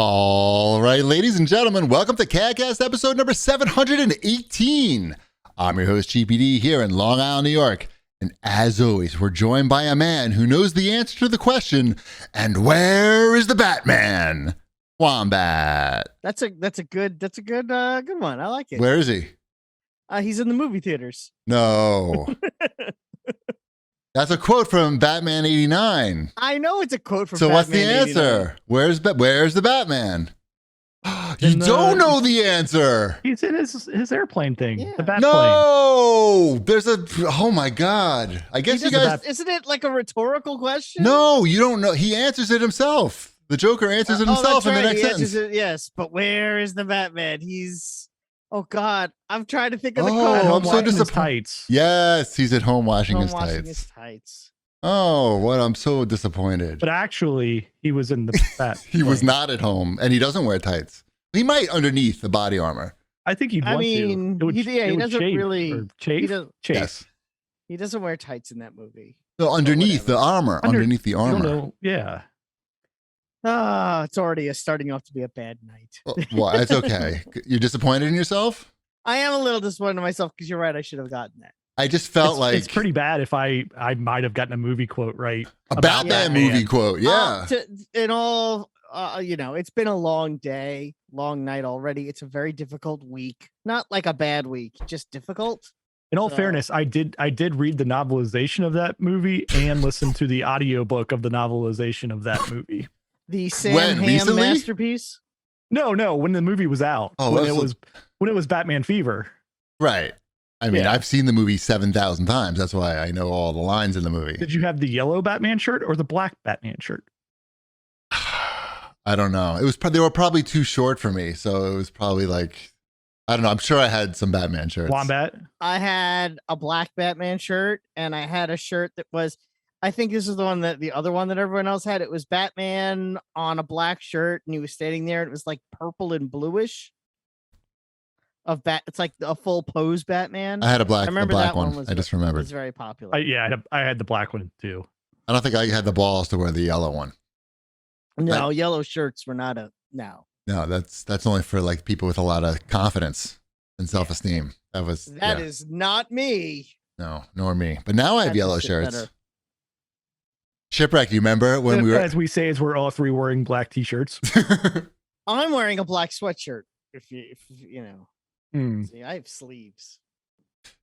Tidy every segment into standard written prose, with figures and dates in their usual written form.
All right, ladies and gentlemen, welcome to CAGcast episode number 718. I'm your host, GPD, here in Long Island, New York. And as always, we're joined by a man who knows the answer to the question, and where is the Batman? Wombat. That's a good one. I like it. Where is he? He's in the movie theaters. No. That's a quote from Batman 89. I know it's a quote from So Batman what's the 89. answer? Where's the Batman? You don't know the answer. He's in his airplane thing. Yeah. The Batplane. No, oh my God. I guess you guys. Isn't it like a rhetorical question? No, you don't know. He answers it himself. The Joker answers it himself in the next sentence. Yes, but where is the Batman? Oh God, I'm trying to think of the Oh, quote. I'm so disappointed. Yes, he's at home washing his tights. Oh, what? I'm so disappointed. But actually, he was in the Bat. He was not at home, and he doesn't wear tights. He might underneath the body armor. I think he'd want to. He doesn't really. Yes. He doesn't wear tights in that movie. So underneath the armor. Underneath the armor. Yeah. It's already starting off to be a bad night. Well, it's okay. You're disappointed in yourself? I am a little disappointed in myself because you're right. I should have gotten that. I just felt it's pretty bad if I might have gotten a movie quote right about that movie quote. Yeah. It's been a long day, long night already. It's a very difficult week. Not like a bad week, just difficult. In all fairness, I did read the novelization of that movie and listen to the audiobook of the novelization of that movie. The Sam Hamm masterpiece? No, when the movie was out. Oh, when it was Batman Fever. Right. I mean, I've seen the movie 7,000 times. That's why I know all the lines in the movie. Did you have the yellow Batman shirt or the black Batman shirt? I don't know. They were probably too short for me, so it was probably like, I don't know. I'm sure I had some Batman shirts. Wombat? I had a black Batman shirt, and I had a shirt that was, I think this is the other one that everyone else had. It was Batman on a black shirt, and he was standing there, and it was like purple and bluish. It's like a full pose Batman. I had a black one. I just remembered. It was very popular. I had the black one too. I don't think I had the balls to wear the yellow one. No, yellow shirts were not no. No, that's only for like people with a lot of confidence and self-esteem. That is not me. No, nor me. But now I have yellow shirts. Better. Shipwreck, you remember when we were, as we say, as we're all three wearing black t-shirts. I'm wearing a black sweatshirt. If you know, See, I have sleeves.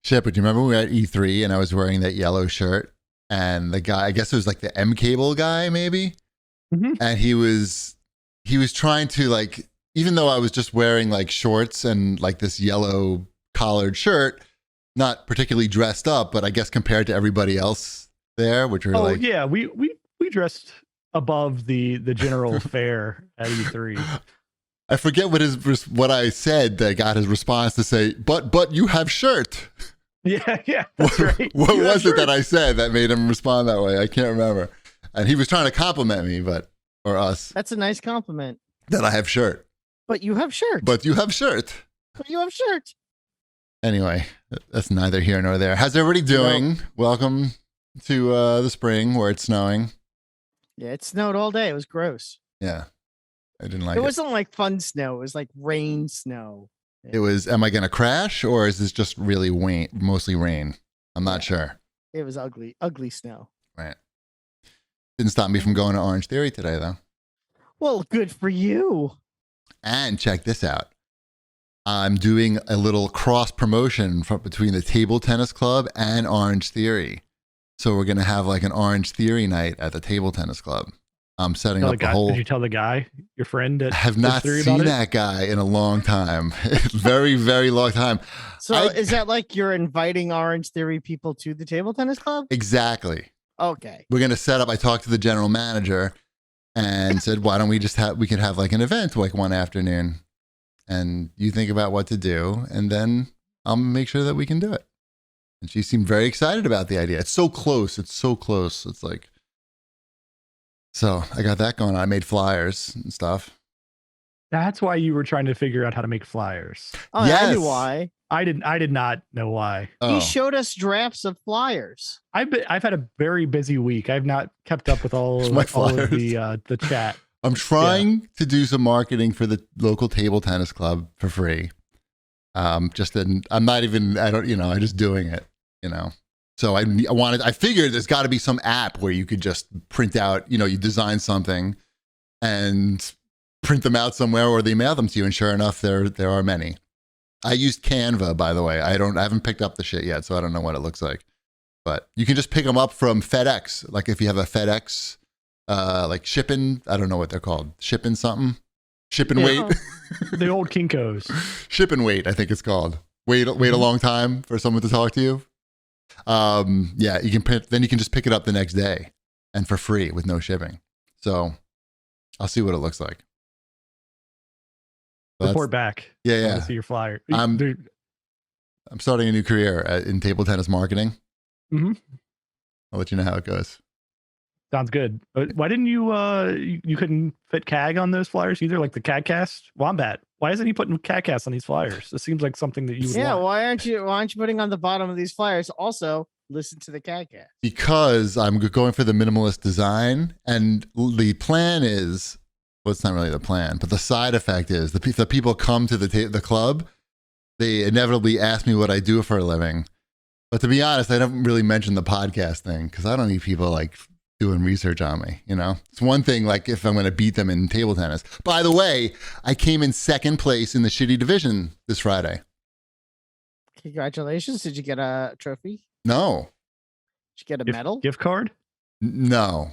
Ship, but you remember when we were at E3 and I was wearing that yellow shirt, and the guy, I guess it was like the M Cable guy, maybe, and he was trying to, like, even though I was just wearing like shorts and like this yellow collared shirt, not particularly dressed up, but I guess compared to everybody else there, which were we dressed above the general fare at E3. I forget what I said that got his response to say, but you have shirt. Yeah, that's right. What was it that I said that made him respond that way? I can't remember. And he was trying to compliment me, or us. That's a nice compliment. That I have shirt. But you have shirt. But you have shirt. But you have shirt. Anyway, that's neither here nor there. How's everybody doing? Welcome to the spring where it's snowing. Yeah, it snowed all day. It was gross. Yeah. I didn't like it. It wasn't like fun snow. It was like rain snow. It was, am I going to crash, or is this just really mostly rain? I'm not sure. It was ugly snow. Right. Didn't stop me from going to Orange Theory today, though. Well, good for you. And check this out. I'm doing a little cross promotion between the Table Tennis Club and Orange Theory. So we're going to have like an Orange Theory night at the Table Tennis Club. I'm setting up the whole. Did you tell the guy, your friend? I have not seen that guy in a long time. Very, very long time. So is that like you're inviting Orange Theory people to the Table Tennis Club? Exactly. Okay. We're going to set up. I talked to the general manager and said, why don't we we could have like an event like one afternoon, and you think about what to do, and then I'll make sure that we can do it. And she seemed very excited about the idea. It's so close. It's like. So I got that going on. I made flyers and stuff. That's why you were trying to figure out how to make flyers. Oh, yes. I knew why. I did not know why. Oh. He showed us drafts of flyers. I've had a very busy week. I've not kept up with all of the chat. I'm trying to do some marketing for the local table tennis club for free. I'm just doing it, So I figured there's got to be some app where you could just print out, you design something and print them out somewhere, or they mail them to you. And sure enough, there are many. I used Canva, by the way. I haven't picked up the shit yet, so I don't know what it looks like. But you can just pick them up from FedEx. Like if you have a FedEx, like shipping, I don't know what they're called. Shipping something? Shipping weight? The old Kinko's. Shipping weight, I think it's called. Wait a long time for someone to talk to you. Yeah, you can just pick it up the next day and for free with no shipping. So I'll see what it looks like. Report back. Yeah. I wanna see your flyer. I'm starting a new career in table tennis marketing. Mm-hmm. I'll let you know how it goes. Sounds good. Why didn't you couldn't fit CAG on those flyers either? Like the CAGcast Wombat. Why isn't he putting CAGcast on these flyers? This seems like something that you would want. Why aren't you putting on the bottom of these flyers? Also, listen to the CAGcast. Because I'm going for the minimalist design, and the plan is, well, it's not really the plan, but the side effect is the people come to the club, they inevitably ask me what I do for a living. But to be honest, I don't really mention the podcast thing because I don't need people like doing research on me. It's one thing like if I'm going to beat them in table tennis. By the way, I came in second place in the shitty division this Friday. Congratulations! Did you get a trophy? No. Did you get a medal? Gift card? No.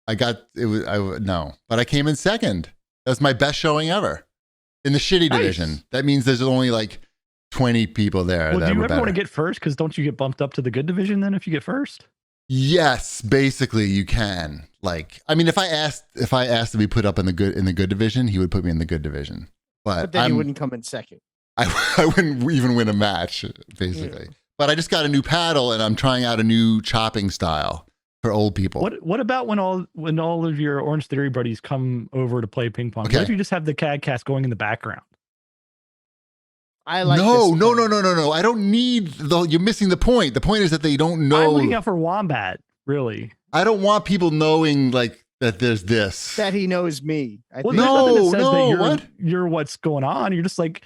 No, but I came in second. That was my best showing ever in the shitty division. That means there's only like 20 people there. Well, that do you were ever better. want to get first? Because don't you get bumped up to the good division then if you get first? Yes, basically you can. Like, I mean, if I asked to be put up in the good division, he would put me in the good division. But then you wouldn't come in second. I wouldn't even win a match, basically. Yeah. But I just got a new paddle and I'm trying out a new chopping style for old people. What about when all of your Orange Theory buddies come over to play ping pong? Okay. What if you just have the CAGcast going in the background? I like No. I don't need you're missing the point. The point is that they don't know. I'm looking out for Wombat, really. I don't want people knowing like that there's this. That he knows me. There's nothing that says that you're what's going on. You're just like,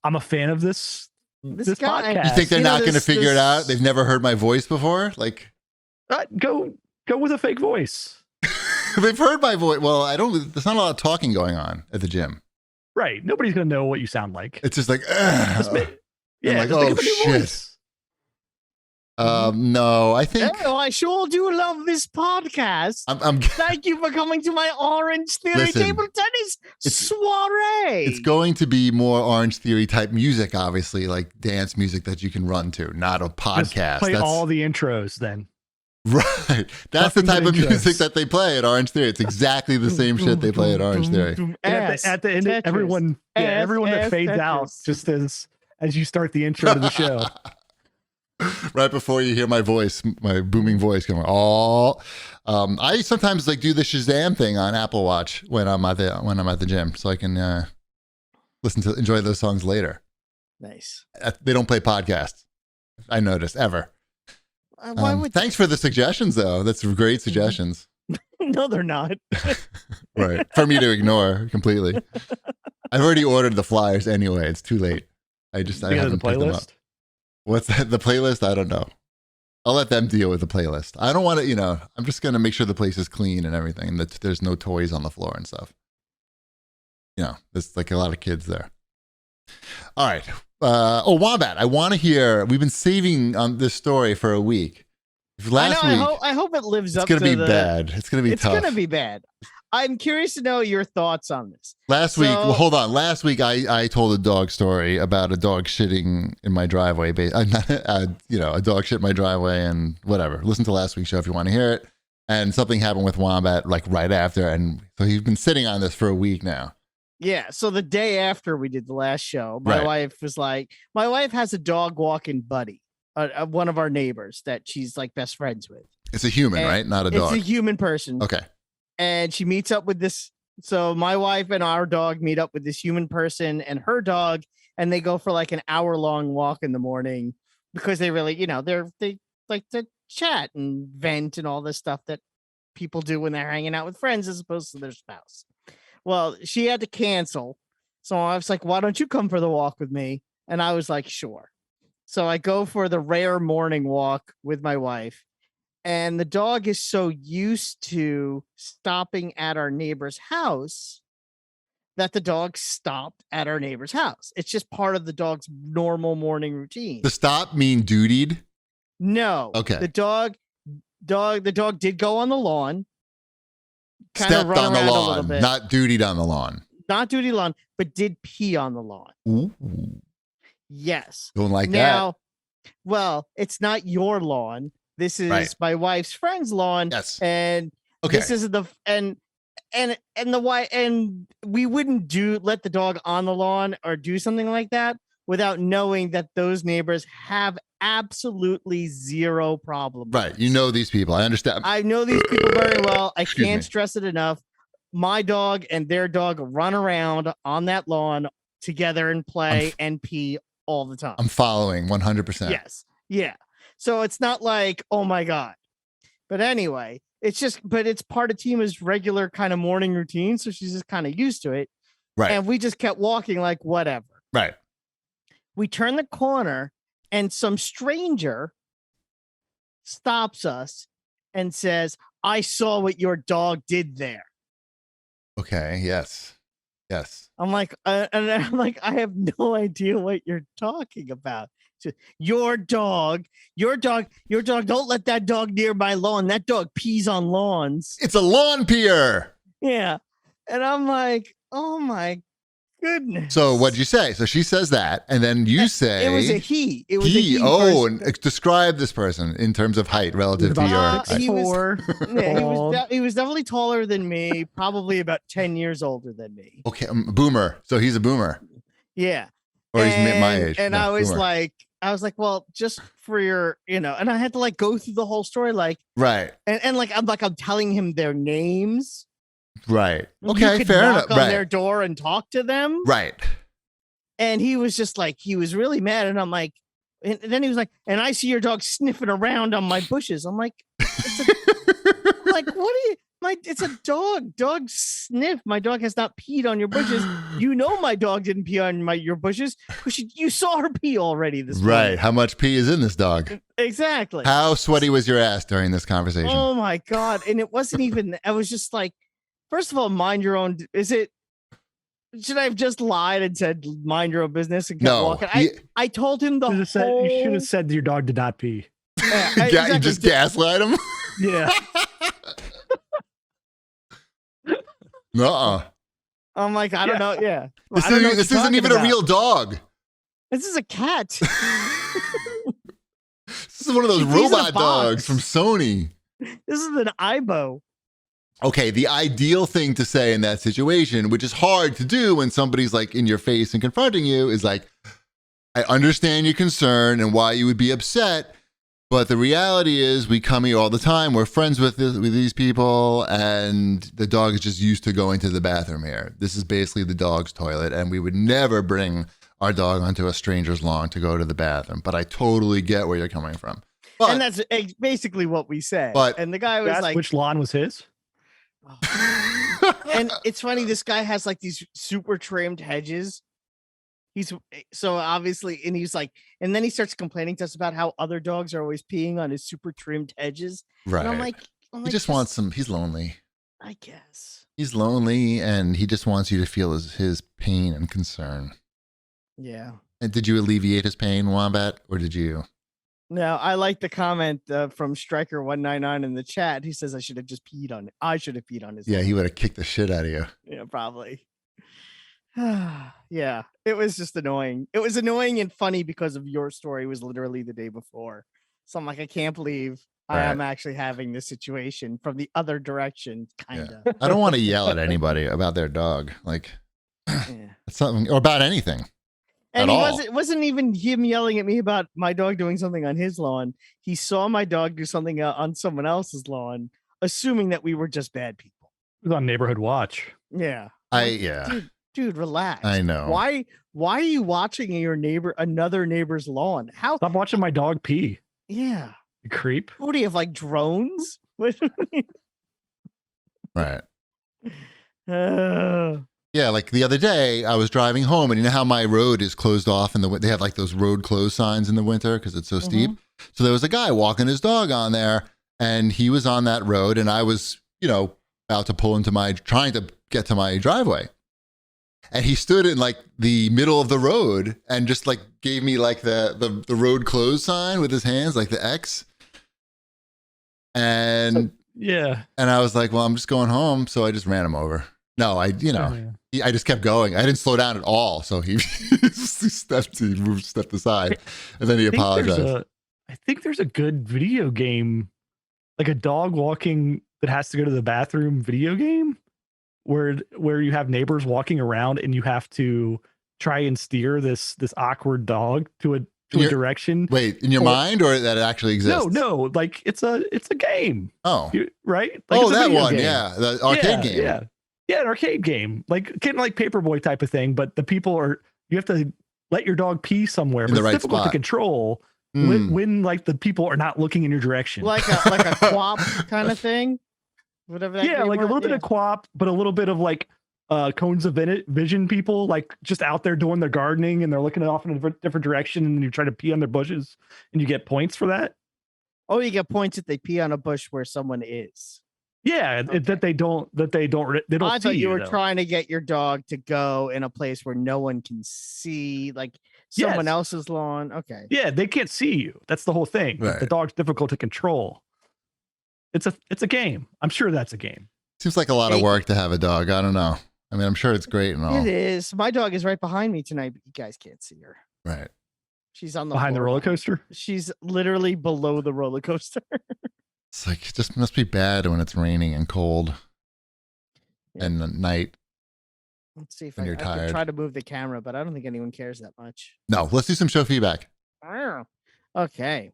I'm a fan of this guy, podcast. You think they're not going to figure it out? They've never heard my voice before? Like, go with a fake voice. They've heard my voice. Well, there's not a lot of talking going on at the gym. Right. Nobody's going to know what you sound like. It's just like, yeah, like, oh shit. No, I think. Oh, I sure do love this podcast. Thank you for coming to my Orange Theory table tennis soiree. It's going to be more Orange Theory type music, obviously, like dance music that you can run to, not a podcast. Just play all the intros then. Right. That's the type of music that they play at Orange Theory. It's exactly the same shit they play at Orange Theory. At the end, everyone that fades out just as you start the intro to the show. Right before you hear my voice, my booming voice going, I sometimes like do the Shazam thing on Apple Watch when I'm at the gym, so I can enjoy those songs later. Nice. They don't play podcasts. I noticed ever. Thanks for the suggestions, though. That's great suggestions. No, they're not. Right. For me to ignore completely. I've already ordered the flyers anyway. It's too late. I haven't picked them up. What's that? The playlist? I don't know. I'll let them deal with the playlist. I don't want to, I'm just going to make sure the place is clean and everything, and that there's no toys on the floor and stuff. There's like a lot of kids there. All right. Wombat, I want to hear. We've been saving on this story for a week. I hope it lives up to It's going to be bad. It's going to be tough. It's going to be bad. I'm curious to know your thoughts on this. Last week, Last week, I told a dog story about a dog shitting in my driveway. A dog shit in my driveway and whatever. Listen to last week's show if you want to hear it. And something happened with Wombat like right after. And so he's been sitting on this for a week now. Yeah. So the day after we did the last show, my wife was like, my wife has a dog walking buddy, one of our neighbors that she's like best friends with. It's a human, right? Not a dog. It's a human person. Okay. And she meets up with this. So my wife and our dog meet up with this human person and her dog, and they go for like an hour-long walk in the morning because they really, they like to chat and vent and all this stuff that people do when they're hanging out with friends as opposed to their spouse. Well, she had to cancel. So I was like, why don't you come for the walk with me? And I was like, sure. So I go for the rare morning walk with my wife. And the dog is so used to stopping at our neighbor's house that the dog stopped at our neighbor's house. It's just part of the dog's normal morning routine. The stop mean dutied? No. Okay. The dog did go on the lawn. Stepped on the lawn, not dutied on the lawn. Not duty lawn, but did pee on the lawn. Ooh. Yes. Don't like now, that. Well, it's not your lawn. This is my wife's friend's lawn. Yes. And this is the and the why and we wouldn't let the dog on the lawn or do something like that without knowing that those neighbors have absolutely zero problem. Right. You know these people. I understand. I know these people very well. I can't stress it enough. My dog and their dog run around on that lawn together and play and pee all the time. I'm following 100%. Yes. Yeah. So it's not like, oh my God. But anyway, it's part of Tima's regular kind of morning routine. So she's just kind of used to it. Right. And we just kept walking like whatever. Right. We turn the corner and some stranger stops us and says, I saw what your dog did there. Okay. Yes. I'm like, and I'm like, I have no idea what you're talking about. So, your dog, don't let that dog near my lawn. That dog pees on lawns. It's a lawn peer. Yeah. And I'm like, oh my goodness. So what'd you say? So she says that, and then you say it was a he. It was a he. Oh, and describe this person in terms of height relative to your. He was definitely taller than me, probably about 10 years older than me. Okay, boomer. So he's a boomer. Yeah. Or he's my age. And I was like, well, just for your, and I had to like go through the whole story, like, right. And I'm telling him their names. Right. Okay, fair enough. On their door and talk to them. Right. And he was just like, he was really mad. And I'm like, and then he was like, and I see your dog sniffing around on my bushes. I'm like, like, what are you? It's a dog. Dog sniff. My dog has not peed on your bushes. My dog didn't pee on your bushes because you saw her pee already this morning. Right. How much pee is in this dog? Exactly. How sweaty was your ass during this conversation? Oh my God. And it wasn't even, I was just like, first of all, mind your own. Should I have just lied and said, mind your own business and kept walking? I told him you should have said your dog did not pee. Exactly. You just gaslight him? Yeah. Nuh-uh. I'm like, I don't know. Yeah. This isn't even a real dog. This is a cat. This is one of those robot dogs from Sony. This is an Aibo. Okay, the ideal thing to say in that situation, which is hard to do when somebody's like in your face and confronting you, is like, I understand your concern and why you would be upset, but the reality is we come here all the time. We're friends with these people, and the dog is just used to going to the bathroom here. This is basically the dog's toilet, and we would never bring our dog onto a stranger's lawn to go to the bathroom. But I totally get where you're coming from. But, and that's basically what we said. And the guy was like, which lawn was his? And it's funny, this guy has like these super trimmed hedges. He's so obviously, and he's like, and then he starts complaining to us about how other dogs are always peeing on his super trimmed hedges. Right. And I'm like, he just wants some. He's lonely. I guess he's lonely, and he just wants you to feel his pain and concern. Yeah. And did you alleviate his pain, Wombat, or did you? No, I like the comment from Striker199 in the chat. He says I should have just peed on it. I should have peed on his. Yeah, he would have kicked the shit out of you. Yeah, probably. Yeah, it was just annoying. It was annoying and funny because of your story was literally the day before. So I'm like, I can't believe I am actually having this situation from the other direction, kind of. Yeah. I don't want to yell at anybody about their dog, like something or about anything. And it wasn't even him yelling at me about my dog doing something on his lawn. He saw my dog do something on someone else's lawn, assuming that we were just bad people. It was on Neighborhood Watch. Yeah. Dude, relax. I know. Why are you watching another neighbor's lawn? Stop watching my dog pee. Yeah. You creep. What do you have, like drones? Right. Uh, Yeah, like the other day, I was driving home, and you know how my road is closed off, and they have like those road closed signs in the winter because it's so steep. So there was a guy walking his dog on there, and he was on that road, and I was, about to pull into trying to get to my driveway, and he stood in like the middle of the road and just like gave me like the road closed sign with his hands, like the X, and yeah, and I was like, well, I'm just going home, so I just ran him over. No, I just kept going. I didn't slow down at all. So he stepped aside, and then he apologized. I think there's a good video game, like a dog walking that has to go to the bathroom video game, where you have neighbors walking around and you have to try and steer this awkward dog to a direction. Wait, in your mind, or that it actually exists? No, like it's a game. Oh, right. Like that one, game. Yeah, the arcade game. Yeah. Yeah, an arcade game, like kind of like Paperboy type of thing, but the people you have to let your dog pee somewhere, but it's difficult to control when like the people are not looking in your direction. Like a quap kind of thing? Whatever that like a little bit of quap, but a little bit of like cones of vision people, like just out there doing their gardening and they're looking off in a different direction and you try to pee on their bushes and you get points for that. Oh, you get points if they pee on a bush where someone is. Yeah, okay. that they don't. I thought you were trying to get your dog to go in a place where no one can see, like someone else's lawn. Okay. Yeah, they can't see you. That's the whole thing. Right. The dog's difficult to control. It's a game. I'm sure that's a game. Seems like a lot of work to have a dog. I don't know. I mean, I'm sure it's great and all. It is. My dog is right behind me tonight, but you guys can't see her. Right. She's on behind the roller coaster. She's literally below the roller coaster. It's like, it just must be bad when it's raining and cold and at night. Let's see if I can try to move the camera, but I don't think anyone cares that much. No, let's do some show feedback. Okay.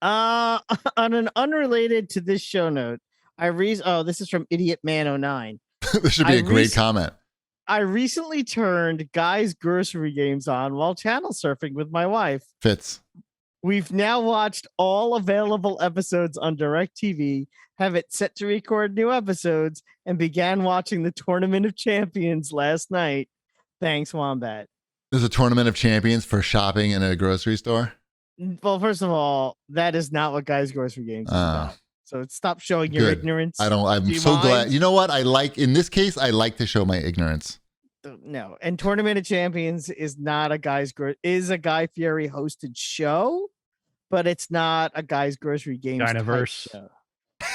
On an unrelated to this show note, this is from Idiot Man 09. This should be a great comment. I recently turned Guy's Grocery Games on while channel surfing with my wife. Fits. We've now watched all available episodes on DirecTV, have it set to record new episodes, and began watching the Tournament of Champions last night. Thanks, Wombat. There's a Tournament of Champions for shopping in a grocery store? Well, first of all, that is not what Guy's Grocery Games is about. So stop showing your ignorance. I'm so glad. You know what? In this case, I like to show my ignorance. No. And Tournament of Champions is not a Guy Fieri hosted show, but it's not a Guy's Grocery Games Guyniverse show.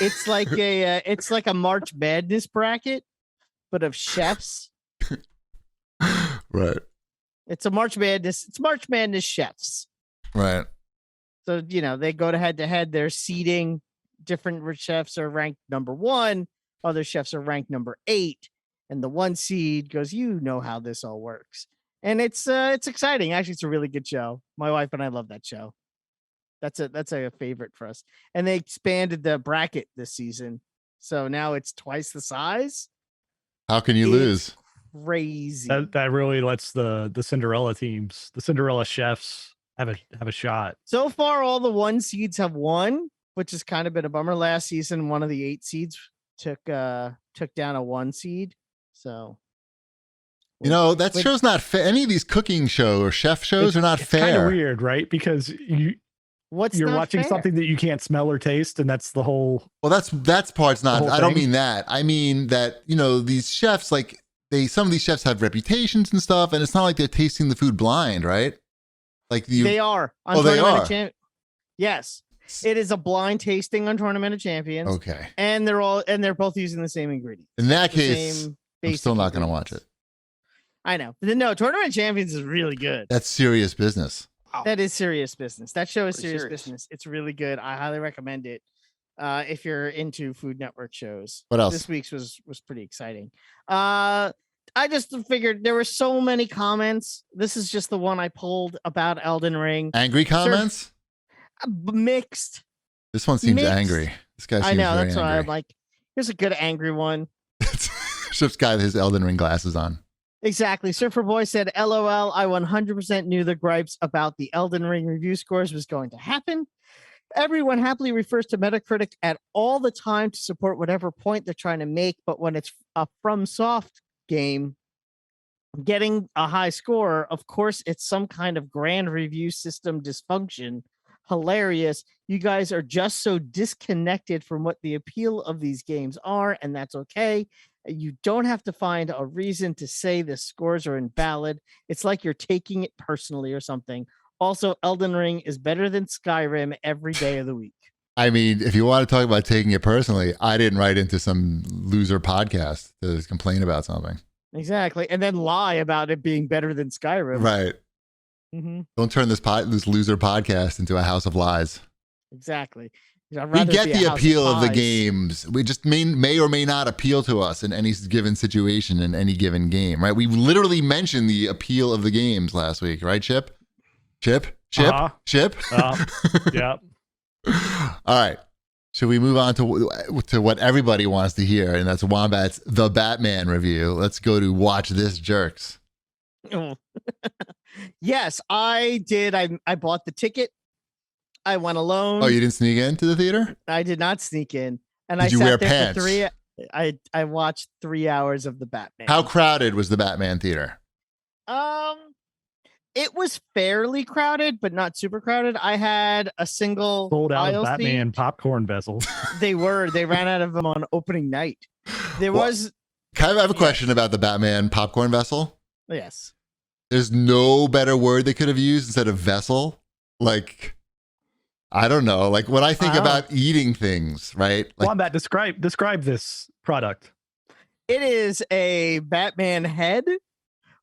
It's like a March Madness bracket, but of chefs. Right. It's March Madness chefs. Right. So, they go to head. They're seeding. Different chefs are ranked number 1. Other chefs are ranked number 8. And the 1 seed goes, how this all works. And it's exciting. Actually, it's a really good show. My wife and I love that show. That's a favorite for us. And they expanded the bracket this season. So now it's twice the size. How can you lose? Crazy. That really lets the Cinderella teams, the Cinderella chefs have a shot. So far, all the 1 seeds have won, which has kind of been a bummer. Last season, one of the 8 seeds took down a 1 seed. So, that show's not fair. Any of these cooking shows or chef shows are not fair. It's kind of weird, right? Because you're watching something that you can't smell or taste, and that's the whole. Well, that's part's not. I don't mean that. I mean that these chefs, like some of these chefs have reputations and stuff, and it's not like they're tasting the food blind, right? Like they are. They are. Yes. It is a blind tasting on Tournament of Champions. Okay. And they're both using the same ingredients. In that case, I'm still not going to watch it. I know. But no, Tournament of Champions is really good. That's serious business. Wow. That is serious business. That show is serious business. It's really good. I highly recommend it if you're into Food Network shows. What else? This week's was pretty exciting. I just figured there were so many comments. This is just the one I pulled about Elden Ring. Angry comments? Mixed. This one seems angry. This guy seems I know, very that's angry. why I'm like, here's a good angry one. Chef's guy with his Elden Ring glasses on. Exactly. Surfer Boy said, LOL, I 100% knew the gripes about the Elden Ring review scores was going to happen. Everyone happily refers to Metacritic at all the time to support whatever point they're trying to make, but when it's a FromSoft game getting a high score, of course, it's some kind of grand review system dysfunction. Hilarious. You guys are just so disconnected from what the appeal of these games are, and that's okay. You don't have to find a reason to say the scores are invalid. It's like you're taking it personally or something. Also, Elden Ring is better than Skyrim every day of the week. I mean, if you want to talk about taking it personally, I didn't write into some loser podcast to complain about something. Exactly. And then lie about it being better than Skyrim. Right. Mm-hmm. Don't turn this loser podcast into a house of lies. Exactly. We get the appeal of the games. We just may or may not appeal to us in any given situation in any given game, right? We literally mentioned the appeal of the games last week, right, Chip? Chip? Yeah. All right. Should we move on to what everybody wants to hear, and that's Wombat's The Batman review. Let's go to Watch This Jerks. Yes, I did. I bought the ticket. I went alone. Oh, you didn't sneak into the theater? I did not sneak in. And did I you sat wear there pants? for 3. I watched 3 hours of the Batman. How crowded was the Batman theater? It was fairly crowded, but not super crowded. I had a single sold out aisle of Batman seat. popcorn vessels. They ran out of them on opening night. Can I have a question about the Batman popcorn vessel? Yes. There's no better word they could have used instead of vessel. Like, I don't know. Like when I think about eating things, right? Like, Wombat, describe this product. It is a Batman head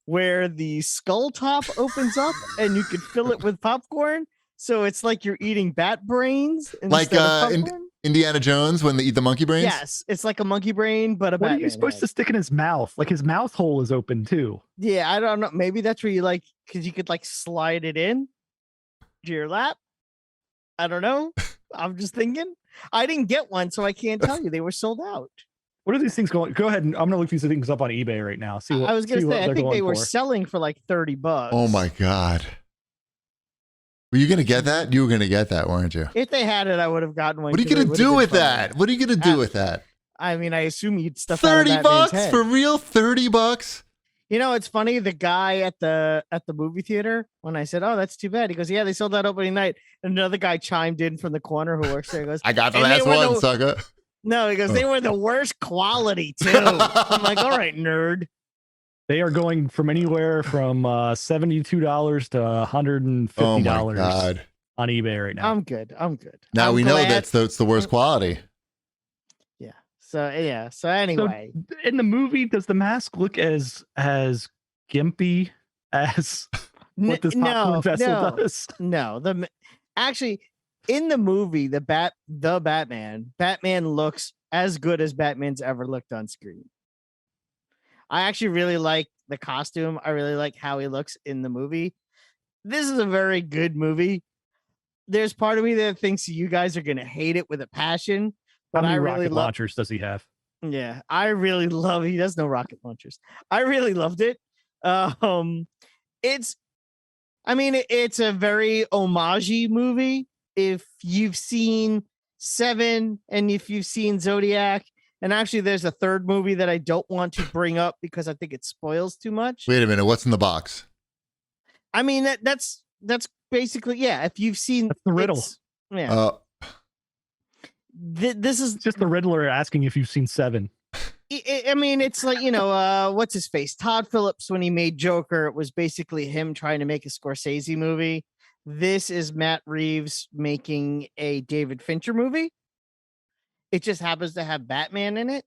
where the skull top opens up and you can fill it with popcorn. So it's like you're eating bat brains. Like Indiana Jones when they eat the monkey brains? Yes, it's like a monkey brain, but what Batman are you supposed head. to stick in his mouth? Like his mouth hole is open too. Yeah, I don't know. Maybe that's where you because you could slide it in to your lap. I don't know. I'm just thinking. I didn't get one, so I can't tell you. They were sold out. What are these things going? Go ahead, and I'm gonna look these things up on eBay right now. See what I was gonna say. I think they were for. selling for like $30. Oh my god! Were you gonna get that? You were gonna get that, weren't you? If they had it, I would have gotten one. What are you gonna do with that? What are you gonna do with that? I mean, I assume you'd stuff $30 for real. $30. You know, it's funny. The guy at the movie theater, when I said, "Oh, that's too bad," he goes, "Yeah, they sold that opening night." And another guy chimed in from the corner who works there. He goes, "I got the last one, sucker." No, he goes, "They were the worst quality too." I'm like, "All right, nerd." They are going from anywhere from $72 to $150 on eBay right now. I'm good. Now we know that's the worst quality. Yeah. So anyway, so in the movie, does the mask look as gimpy as what this popcorn vessel does? No. Actually, in the movie, the Batman looks as good as Batman's ever looked on screen. I actually really like the costume. I really like how he looks in the movie. This is a very good movie. There's part of me that thinks you guys are going to hate it with a passion, but how many I really rocket launchers does he have? Yeah, I really love. He does no rocket launchers. I really loved it. It's a very homage-y movie. If you've seen Seven and if you've seen Zodiac, and actually there's a third movie that I don't want to bring up because I think it spoils too much. Wait a minute, what's in the box? I mean that's basically, yeah. If you've seen the riddle, yeah. This is just the Riddler asking if you've seen Seven. I mean, it's like, what's his face? Todd Phillips, when he made Joker, it was basically him trying to make a Scorsese movie. This is Matt Reeves making a David Fincher movie. It just happens to have Batman in it.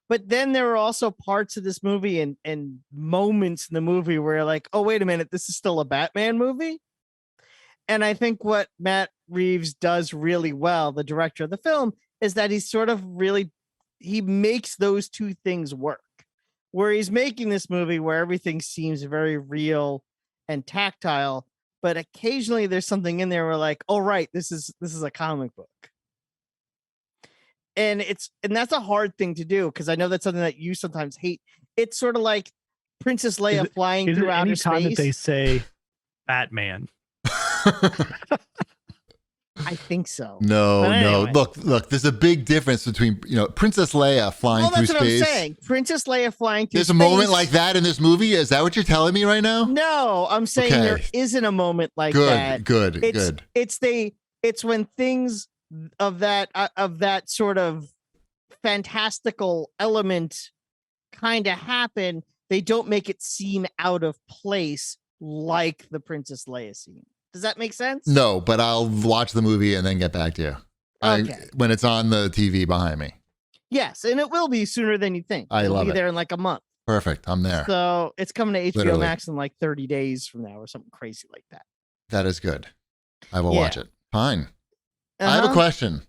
But then there are also parts of this movie and moments in the movie where you're like, oh, wait a minute, this is still a Batman movie. And I think what Matt Reeves does really well, the director of the film, is that he's sort of he makes those two things work. Where he's making this movie where everything seems very real and tactile, but occasionally there's something in there where like, oh right, this is a comic book. And that's a hard thing to do because I know that's something that you sometimes hate. It's sort of like Princess Leia flying through outer space. Anytime that they say Batman, I think so. No, But no. anyway. Look. There's a big difference between Princess Leia flying through That's what space. I'm saying. Princess Leia flying through There's space. a moment like that in this movie. Is that what you're telling me right now? No, I'm saying Okay. there isn't a moment like that. Good. It's when things of that sort of fantastical element kind of happen. They don't make it seem out of place like the Princess Leia scene. Does that make sense? No, but I'll watch the movie and then get back to you. Okay. When it's on the TV behind me. Yes, and it will be sooner than you think. I It'll love be it. there in like a month. Perfect. I'm there. So it's coming to HBO Literally. Max in like 30 days from now or something crazy like that. That is good. I will watch it. Fine. I have a Uh-huh. question.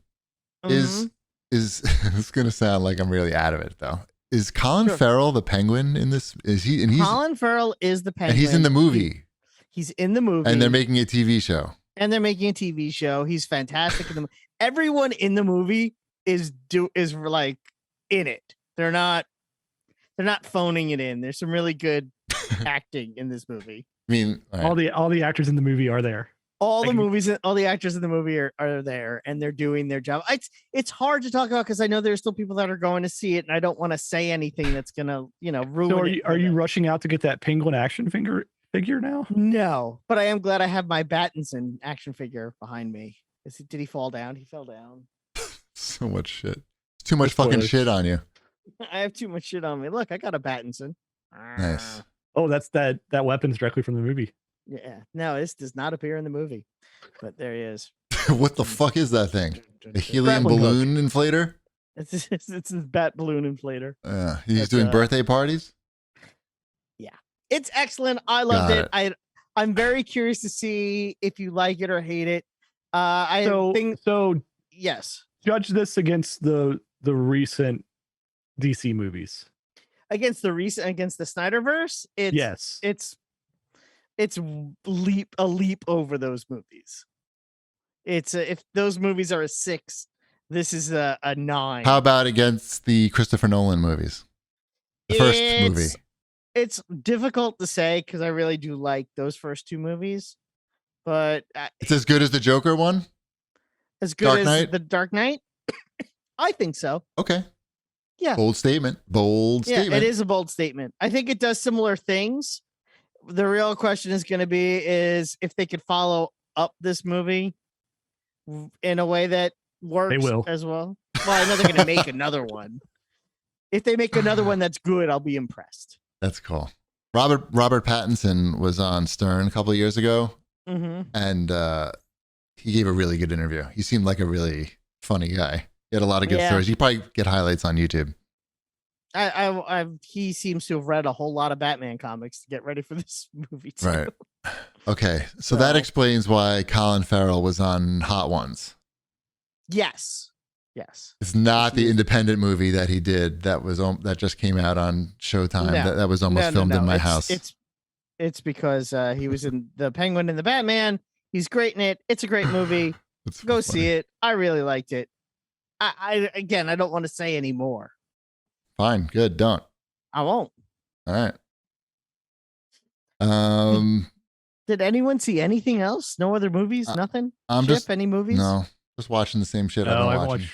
Mhm. Is it's going to sound like I'm really out of it though. Is Colin Sure. Farrell the Penguin in this? Is he? And he's Colin Farrell is the Penguin. and he's in the movie. He's in the movie. And they're making a TV show. And they're making a TV show. He's fantastic in the everyone in the movie is like in it. They're not phoning it in. There's some really good acting in this movie. I mean, All the actors in the movie are there. All Like- the actors in the movie are there and they're doing their job. It's hard to talk about because I know there's still people that are going to see it and I don't want to say anything that's gonna, ruin So it. are you rushing out to get that penguin action figure now? No, but I am glad I have my Battinson action figure behind me. Did he fall down? He fell down. so much shit. Too much Spoilers. fucking shit on you. I have too much shit on me. Look, I got a Battinson. Nice. Oh, that's that weapon's directly from the movie. Yeah. No, this does not appear in the movie, but there he is. What the fuck is that thing? A helium Grappling hook. balloon inflator? It's his bat balloon inflator. He's That's, doing birthday parties? It's excellent. I loved Got it. I'm very curious to see if you like it or hate it. I think So yes. judge this against the recent DC movies. Against the Snyderverse, it's a leap over those movies. If those movies are a 6, this is a 9. How about against the Christopher Nolan movies? The first movie. It's difficult to say because I really do like those first 2 movies, but It's as good as the Joker one? as good Dark as Knight? the Dark Knight, I think so. Okay. Yeah. Bold statement. Yeah, it is a bold statement. I think it does similar things. The real question is going to be is if they could follow up this movie in a way that works will. as well. Well, I know they're going to make another one. If they make another one that's good, I'll be impressed. That's cool. Robert Pattinson was on Stern a couple of years ago, Mm-hmm. and he gave a really good interview. He seemed like a really funny guy. He had a lot of good Yeah. stories. You probably get highlights on YouTube. He seems to have read a whole lot of Batman comics to get ready for this movie too. Right. Okay, so that So- explains why Colin Farrell was on Hot Ones. Yes. It's not the independent movie that he did that just came out on Showtime. No. That was almost filmed in my house. It's because he was in the Penguin and the Batman. He's great in it. It's a great movie. It's Go funny. see it. I really liked it. I don't want to say any more. Fine, good, don't. I won't. All right. Did anyone see anything else? No other movies? Nothing? I'm Chip, just any movies? no, just watching the same shit No, I've I been watching.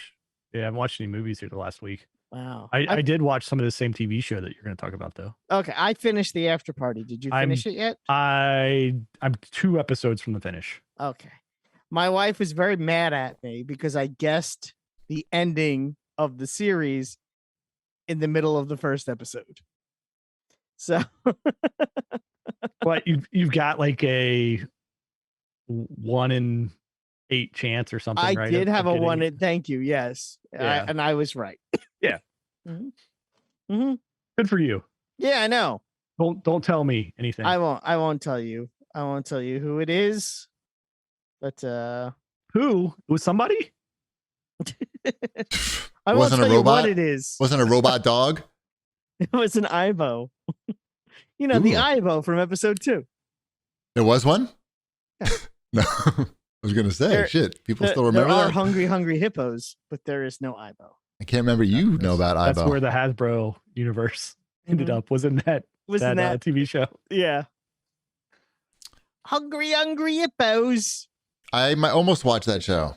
haven't watched any movies here the last week. Wow. I did watch some of the same TV show that you're going to talk about though. Okay, I finished the After Party. Did you finish it yet? I'm 2 episodes from the finish. Okay. My wife was very mad at me because I guessed the ending of the series in the middle of the first episode. So But you've got like a 1 in 8 chance or something, I right? did of have a getting- 1 in, thank you. Yes. Yeah. And I was right. Yeah. Mm-hmm. Good for you. Yeah, I know. Don't tell me anything. I won't tell you. I won't tell you who it is. But Who? It was somebody? I won't Wasn't a tell you what robot? it is. Wasn't a robot dog? It was an Ivo. The Ooh. Ivo from episode 2. There was one? Yeah. No. I was gonna say, There- shit. People There, still remember there are that? hungry hippos, but there is no Ivo. I can't remember. You know about That's Ibo. where the Hasbro universe ended Mhm. up. Was in that Wasn't that? TV show. Yeah. Hungry hippos. I might almost watch that show.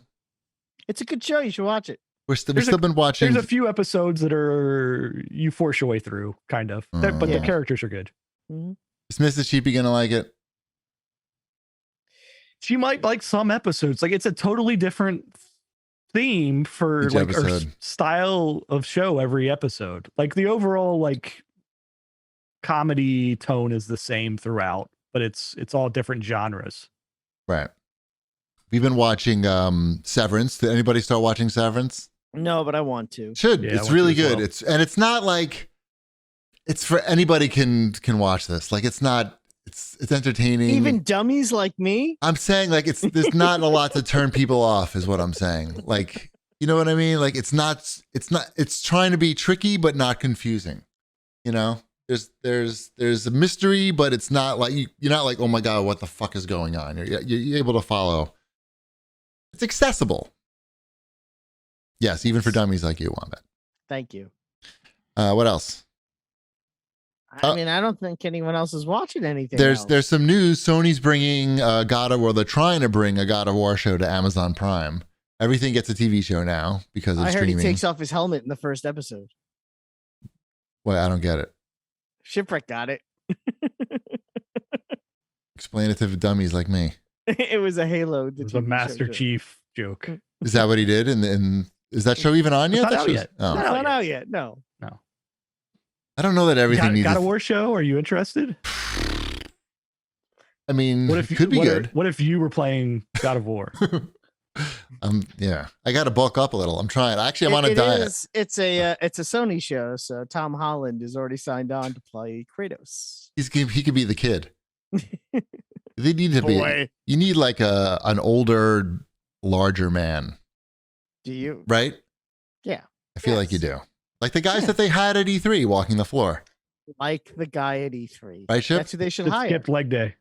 It's a good show. You should watch it. We've still been watching. There's a few episodes that are you force your way through, kind of, but the characters are good. Mm-hmm. Is Mrs. Cheapy gonna like it? She might like some episodes. Like it's a totally different theme for Each like episode. our style of show every episode. Like the overall like comedy tone is the same throughout, but it's all different genres. Right. We've been watching Severance. Did anybody start watching Severance? No, but I want to. Should. Yeah, It's really good. well. It's not like it's for anybody can watch this. Like it's entertaining. Even dummies like me. I'm saying like there's not a lot to turn people off is what I'm saying. Like, you know what I mean? Like it's trying to be tricky but not confusing. You know? There's a mystery, but it's not like you're not like, oh my God, what the fuck is going on? You're able to follow. It's accessible. Yes, even for dummies like you, Wombat. Thank you. What else? I mean, I don't think anyone else is watching anything. There's some news. Sony's bringing God of War. They're trying to bring a God of War show to Amazon Prime. Everything gets a TV show now because of I heard streaming. he takes off his helmet in the first episode. Wait, I don't get it. Shipwreck got it. Explain it to dummies like me. It was a Halo. It was a Master Chief joke. Is that what he did? And is that show even on yet? It's not out yet. Oh. It's not out yet. No. I don't know that everything needs. God of War show? Are you interested? I mean, what if it could be good. What if you were playing God of War? Yeah, I got to bulk up a little. I'm trying. Actually, I'm on a diet. It's a Sony show, so Tom Holland is already signed on to play Kratos. He could be the kid. They need to be. You need like an older, larger man. Do you? Right? Yeah. I feel like you do. Like the guys that they had at E3 walking the floor. Like the guy at E3. Right, Ship? That's who they should hire. Skipped leg day.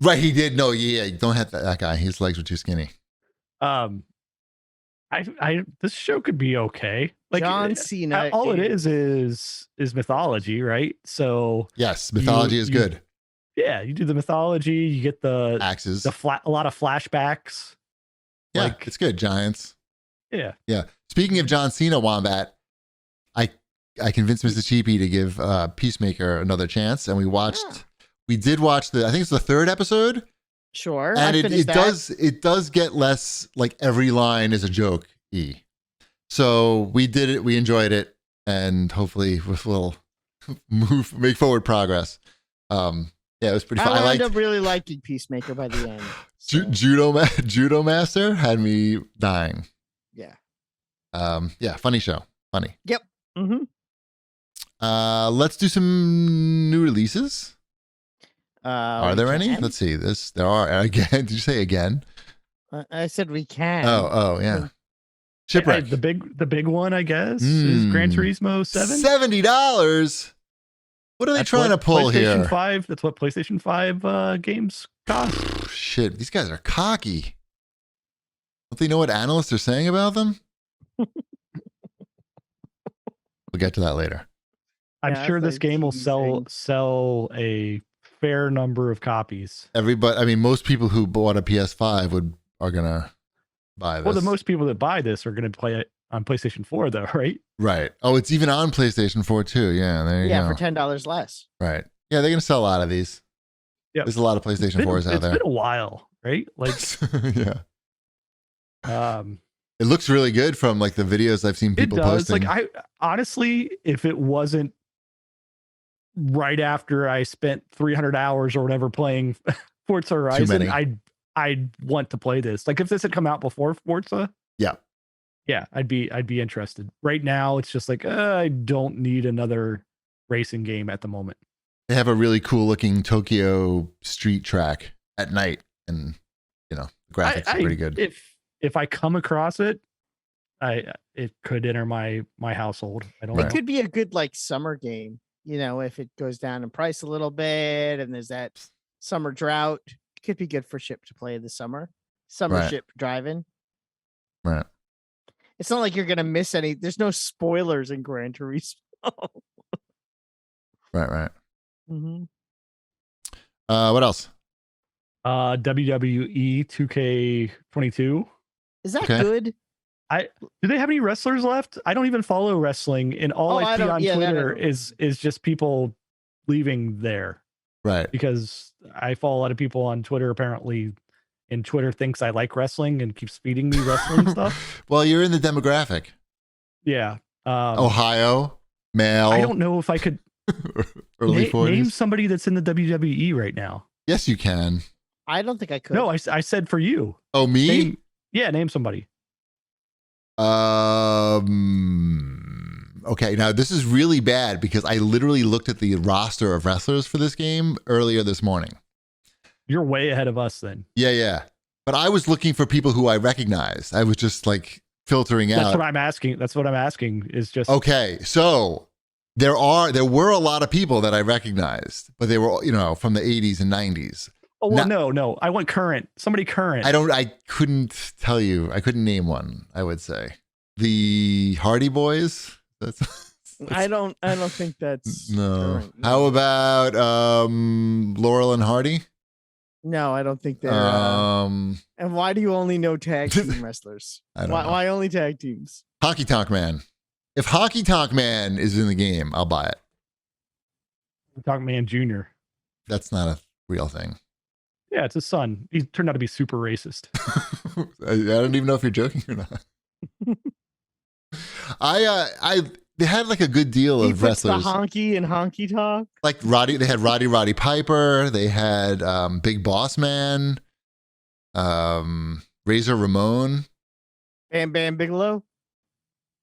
Right, he did. No, yeah, don't have that guy. His legs were too skinny. This show could be okay. Like John Cena. All it is mythology, right? So yes, mythology is good. Yeah, you do the mythology. You get the axes. A lot of flashbacks. Yeah, like, it's good. Giants. Yeah. Yeah. Speaking of John Cena, Wombat, I convinced Mr. Cheapy to give Peacemaker another chance, and we did watch I think it's the third episode. Sure. And it does get less like every line is a joke. So we did it, we enjoyed it, and hopefully with a little make forward progress. Yeah, it was pretty fun. I wound up really liking Peacemaker by the end. So. Judo Master had me dying. Yeah. Yeah, funny show. Funny. Yep. Mm-hmm. Let's do some new releases. Are there any? Let's see. There are again. Did you say again? I said we can. Oh yeah. Shipwreck. The big one, I guess, is Gran Turismo 7. $70. What are they trying to pull here? That's what PlayStation 5 games cost. Shit, these guys are cocky. Don't they know what analysts are saying about them? We'll get to that later. I'm sure this game will sell a fair number of copies. Most people who bought a PS5 are gonna buy this. Well, the most people that buy this are gonna play it on PlayStation 4, though, right? Right. Oh, it's even on PlayStation 4 too. Yeah, there you go. Yeah, for $10 less. Right. Yeah, they're gonna sell a lot of these. Yeah, there's a lot of PlayStation 4s out there. It's been a while, right? Like, yeah. It looks really good from like the videos I've seen people posting. Like, I honestly, if it wasn't right after I spent 300 hours or whatever playing Forza Horizon, I'd want to play this. Like, if this had come out before Forza, yeah, I'd be interested. Right now, it's just like I don't need another racing game at the moment. They have a really cool looking Tokyo street track at night, and the graphics are pretty good. If I come across it, it could enter my household. I don't know. It could be a good like summer game. If it goes down in price a little bit and there's that summer drought, it could be good for Ship to play this summer. Ship driving. Right. It's not like you're going to miss any. There's no spoilers in Gran Turismo. Right. Mm-hmm. What else? WWE 2K22. Is that Okay. good? Do they have any wrestlers left? I don't even follow wrestling, and all I see on Twitter is just people leaving there. Right. Because I follow a lot of people on Twitter apparently, and Twitter thinks I like wrestling and keeps feeding me wrestling stuff. Well, you're in the demographic. Yeah. Ohio, male. I don't know if I could early 40s. Name somebody that's in the WWE right now. Yes, you can. I don't think I could. No, I said for you. Oh, me? Name somebody. Okay, now this is really bad because I literally looked at the roster of wrestlers for this game earlier this morning. You're way ahead of us then. Yeah. But I was looking for people who I recognized. I was just like filtering out. That's what I'm asking is just okay. So there were a lot of people that I recognized, but they were, from the 80s and 90s. Oh, well, no. I want current. Somebody current. I couldn't tell you. I couldn't name one, I would say. The Hardy Boys. I don't think that's no. current. How about Laurel and Hardy? No, I don't think they're. And why do you only know tag team wrestlers? I don't know. Why only tag teams? Hockey Tonk Man. If Hockey Tonk Man is in the game, I'll buy it. Tonk Man Jr. That's not a real thing. Yeah, it's his son. He turned out to be super racist. I don't even know if you're joking or not. They had like a good deal of wrestlers. The honky and honky talk. Like they had Roddy Piper. They had Big Boss Man, Razor Ramon, Bam Bam Bigelow.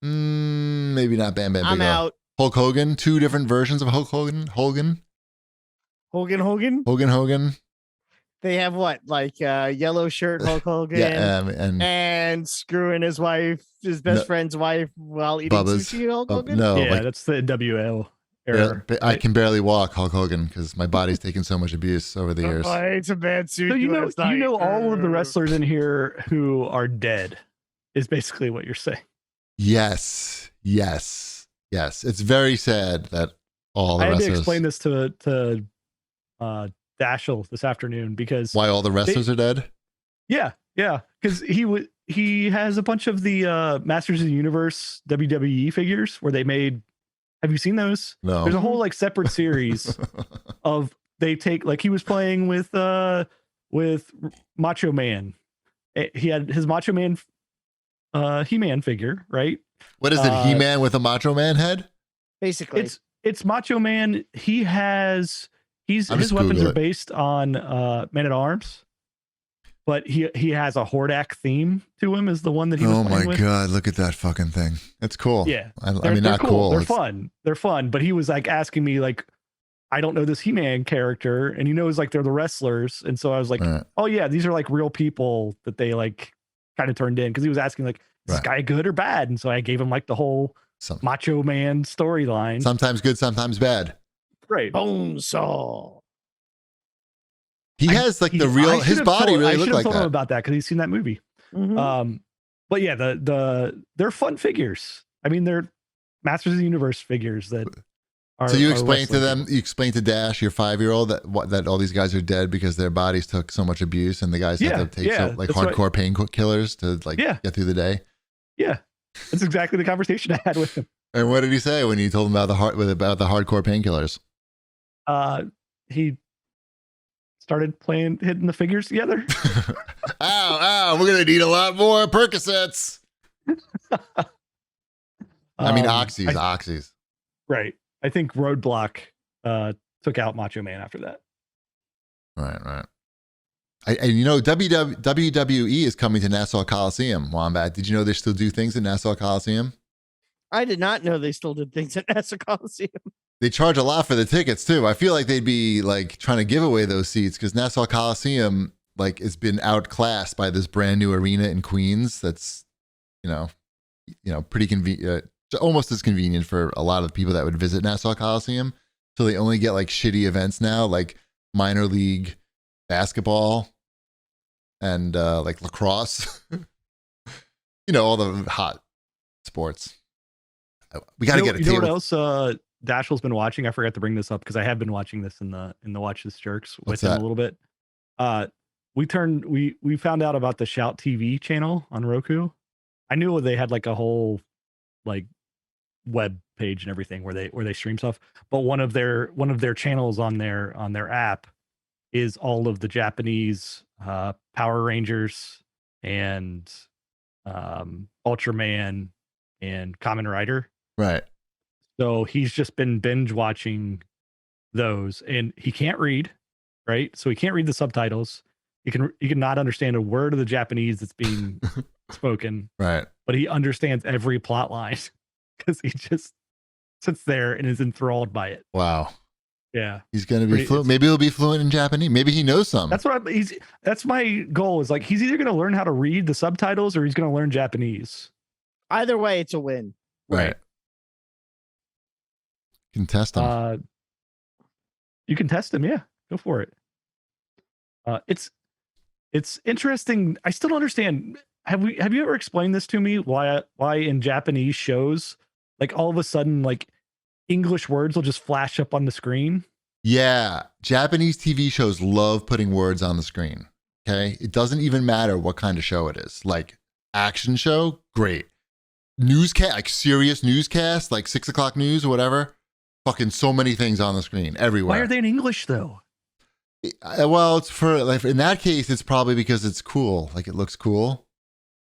Maybe not Bam Bam Bigelow. I'm out. Hulk Hogan. 2 different versions of Hulk Hogan. Hogan. They have what, like yellow shirt Hulk Hogan, and screwing his best friend's wife while eating sushi. Hulk Hogan. That's the WL era. Yeah, I can barely walk Hulk Hogan because my body's taken so much abuse over the years. I ate some bad sushi. So you know all of the wrestlers in here who are dead is basically what you're saying. Yes. It's very sad that all the wrestlers. I had to explain this to Dashel this afternoon because why all the wrestlers are dead. Yeah, because he has a bunch of the Masters of the Universe WWE figures where they made. Have you seen those? No. There's a whole like separate series of they take like he was playing with Macho Man. He had his Macho Man He-Man figure, right? What is it? He-Man with a Macho Man head? Basically, it's Macho Man. His weapons are based on Man at Arms, but he has a Hordak theme to him. Is the one that he was playing with. Oh my god! Look at that fucking thing. It's cool. Yeah, I mean, not cool. They're fun. They're fun. But he was like asking me like, I don't know this He-Man character, and he knows like they're the wrestlers, and so I was like, oh yeah, these are like real people that they like kind of turned in because he was asking like, is this guy good or bad? And so I gave him like the whole Macho Man storyline. Sometimes good, sometimes bad. Right. Bonesaw. He has like the real. His body really looked like that. I should have told him about that because he's seen that movie. Mm-hmm. But yeah, they're fun figures. I mean, they're Masters of the Universe figures that. So you explained to them, you explained to Dash, your 5-year-old, that all these guys are dead because their bodies took so much abuse, and the guys had to take hardcore painkillers to get through the day. Yeah, that's exactly the conversation I had with him. And what did he say when you told him about the hardcore painkillers? He started hitting the figures together. Ow! We're gonna need a lot more Percocets. I mean, oxys. Right. I think Roadblock took out Macho Man after that. Right. And WWE is coming to Nassau Coliseum, Wombat. Did you know they still do things at Nassau Coliseum? I did not know they still did things at Nassau Coliseum. They charge a lot for the tickets too. I feel like they'd be like trying to give away those seats because Nassau Coliseum like has been outclassed by this brand new arena in Queens. That's pretty convenient. Almost as convenient for a lot of people that would visit Nassau Coliseum. So they only get like shitty events now, like minor league basketball and like lacrosse. All the hot sports. We got to get a table. You know what else Dashel's been watching? I forgot to bring this up because I have been watching this in the Watch This Jerks with him a little bit. we found out about the Shout TV channel on Roku. I knew they had like a whole like web page and everything where they stream stuff, but one of their channels on their app is all of the Japanese Power Rangers and Ultraman and Kamen Rider. Right. So he's just been binge watching those, and he can't read, right? So he can't read the subtitles. He can not understand a word of the Japanese that's being spoken. Right. But he understands every plot line because he just sits there and is enthralled by it. Wow. Yeah. He's going to be fluent. Maybe he'll be fluent in Japanese. Maybe he knows some. That's my goal, is like, he's either going to learn how to read the subtitles or he's going to learn Japanese. Either way, it's a win. Right. You can test him. You can test him. Yeah. Go for it. It's interesting. I still don't understand. Have you ever explained this to me? Why in Japanese shows, like all of a sudden, like English words will just flash up on the screen? Yeah. Japanese TV shows love putting words on the screen. Okay. It doesn't even matter what kind of show it is. Like action show, great. Newscast, like serious newscast, like 6 o'clock news or whatever. Fucking so many things on the screen everywhere. Why are they in English though? Well, it's for like in that case, it's probably because it's cool. Like it looks cool,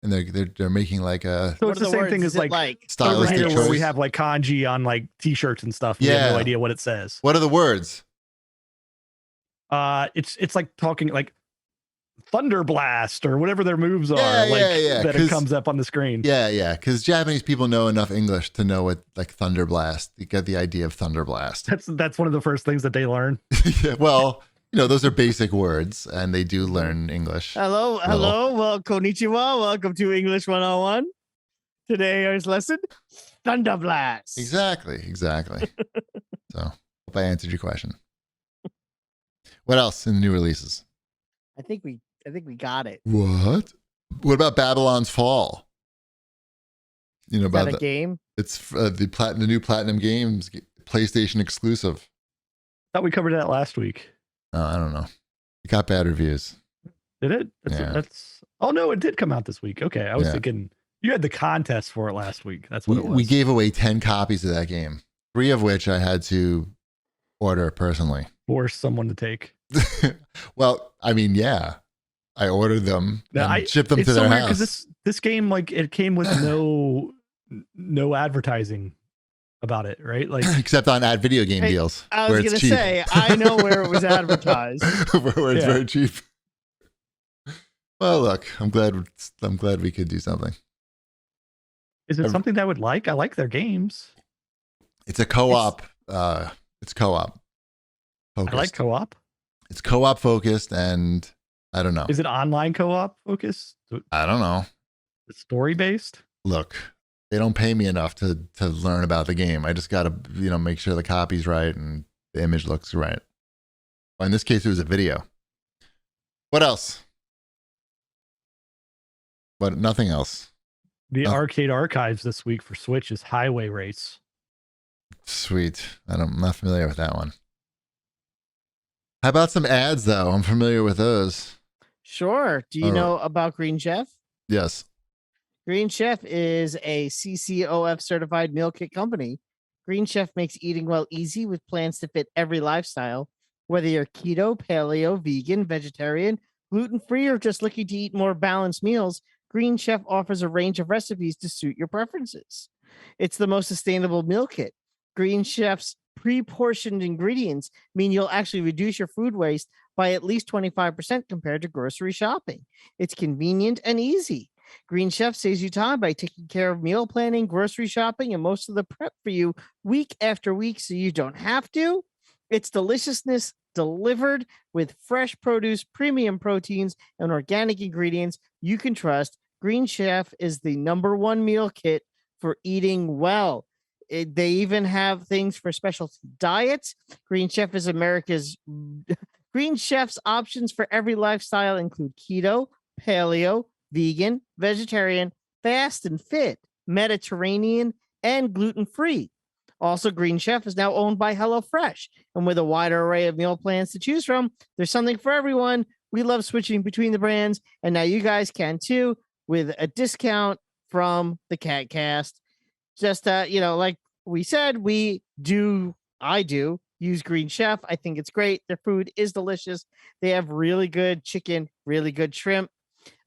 and they're making like a. So it's the same thing as like stylistic choice. Where we have like kanji on like t-shirts and stuff. Yeah, we have no idea what it says. What are the words? It's like talking like Thunder Blast or whatever their moves are. That it comes up on the screen. Yeah. Because Japanese people know enough English to know what like Thunder Blast. You get the idea of Thunder Blast. That's one of the first things that they learn. Yeah, well. Those are basic words, and they do learn English. Hello, well, konnichiwa. Welcome to English 101. Today's lesson, Thunder Blast. Exactly. So, hope I answered your question. What else in the new releases? I think we got it. What about Babylon's Fall? About a game? It's the new Platinum Games PlayStation exclusive. Thought we covered that last week. I don't know. It got bad reviews. Did it? Oh no, it did come out this week. Okay, I was thinking you had the contest for it last week. That's what it was. We gave away 10 copies of that game, 3 of which I had to order personally. Force someone to take. Well, I mean, yeah, I ordered them and shipped them to their house. Because this game, like, it came with no advertising about it, right? Like except on video game deals. I was gonna say, I know where it was advertised. where it's very cheap. Well, look, I'm glad we could do something. Is it something that I would like? I like their games. It's a co-op. It's co-op focused. I like co-op. It's co-op focused, and I don't know. Is it online co-op focused? I don't know. It's story based. Look. They don't pay me enough to learn about the game. I just got to, make sure the copy's right and the image looks right. Well, in this case, it was a video. What else? But nothing else. The arcade archives this week for Switch is Highway Race. Sweet. I'm not familiar with that one. How about some ads, though? I'm familiar with those. Sure. Do you know about Green Chef? Yes. Green Chef is a CCOF certified meal kit company. Green Chef makes eating well easy with plans to fit every lifestyle. Whether you're keto, paleo, vegan, vegetarian, gluten-free, or just looking to eat more balanced meals, Green Chef offers a range of recipes to suit your preferences. It's the most sustainable meal kit. Green Chef's pre-portioned ingredients mean you'll actually reduce your food waste by at least 25% compared to grocery shopping. It's convenient and easy. Green Chef saves you time by taking care of meal planning, grocery shopping, and most of the prep for you week after week so you don't have to. It's deliciousness delivered with fresh produce, premium proteins, and organic ingredients you can trust. Green Chef is the #1 meal kit for eating well. They even have things for special diets. Green Chef is Green Chef's options for every lifestyle include keto, paleo, vegan, vegetarian, fast and fit, Mediterranean, and gluten-free. Also, Green Chef is now owned by HelloFresh, and with a wider array of meal plans to choose from, there's something for everyone. We love switching between the brands, and now you guys can too with a discount from the CAGcast. Just like we said, I do use Green Chef. I think it's great. Their food is delicious. They have really good chicken, really good shrimp.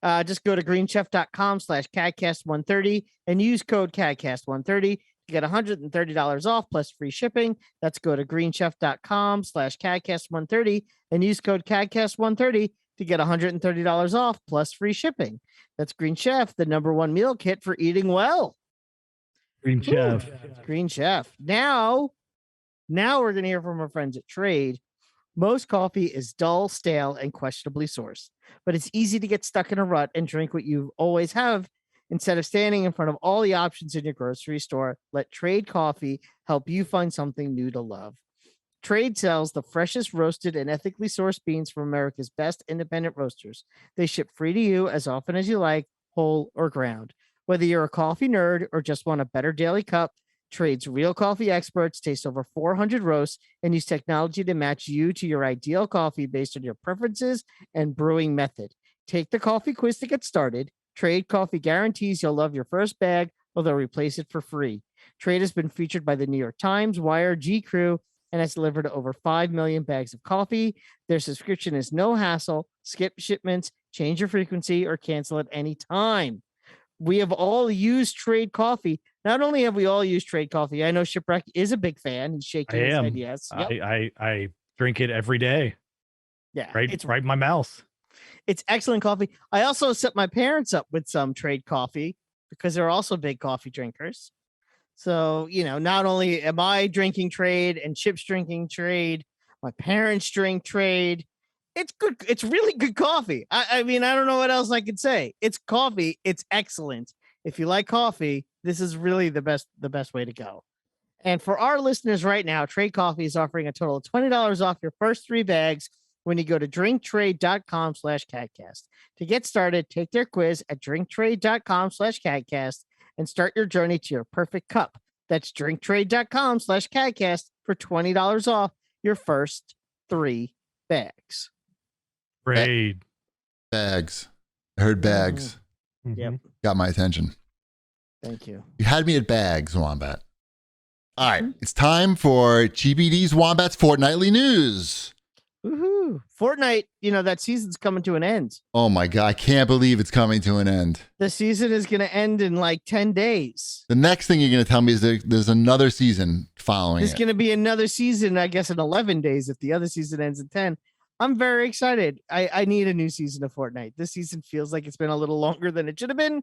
Just go to greenchef.com/CAGcast130 and use code CAGcast130 to get $130 off plus free shipping. That's go to greenchef.com/CAGcast130 and use code CAGcast130 to get $130 off plus free shipping. That's Green Chef, the #1 meal kit for eating well. Green Chef. Green Chef. Now we're going to hear from our friends at Trade. Most coffee is dull, stale, and questionably sourced, but it's easy to get stuck in a rut and drink what you always have. Instead of standing in front of all the options in your grocery store, let Trade Coffee help you find something new to love. Trade sells the freshest roasted and ethically sourced beans from America's best independent roasters. They ship free to you as often as you like, whole or ground. Whether you're a coffee nerd or just want a better daily cup, Trade's real coffee experts taste over 400 roasts and use technology to match you to your ideal coffee based on your preferences and brewing method. Take the coffee quiz to get started. Trade Coffee guarantees you'll love your first bag or they'll replace it for free. Trade has been featured by the New York Times, Wire, GQ, and has delivered over 5 million bags of coffee. Their subscription is no hassle. Skip shipments, change your frequency, or cancel at any time. We have all used Trade Coffee. Not only have we all used Trade Coffee, I know Shipwreck is a big fan. He's shaking his head. Yes. Yep. I drink it every day. Yeah. It's right in my mouth. It's excellent coffee. I also set my parents up with some Trade Coffee because they're also big coffee drinkers. So, not only am I drinking Trade and Chip's drinking Trade, my parents drink Trade. It's good. It's really good coffee. I mean, I don't know what else I could say. It's coffee. It's excellent. If you like coffee, this is really the best way to go. And for our listeners right now, Trade Coffee is offering a total of $20 off your first 3 bags when you go to drinktrade.com/CAGcast. To get started, take their quiz at drinktrade.com/CAGcast and start your journey to your perfect cup. That's drinktrade.com/CAGcast for $20 off your first 3 bags. Trade. Bags. I heard bags. Mm-hmm. Yep. Got my attention. Thank you. You had me at bags, Wombat. All right. It's time for GBD's Wombat's Fortnightly News. Woohoo. Fortnite, that season's coming to an end. Oh my God. I can't believe it's coming to an end. The season is going to end in like 10 days. The next thing you're going to tell me is there's another season following There's going to be another season, I guess, in 11 days if the other season ends in 10. I'm very excited. I need a new season of Fortnite. This season feels like it's been a little longer than it should have been.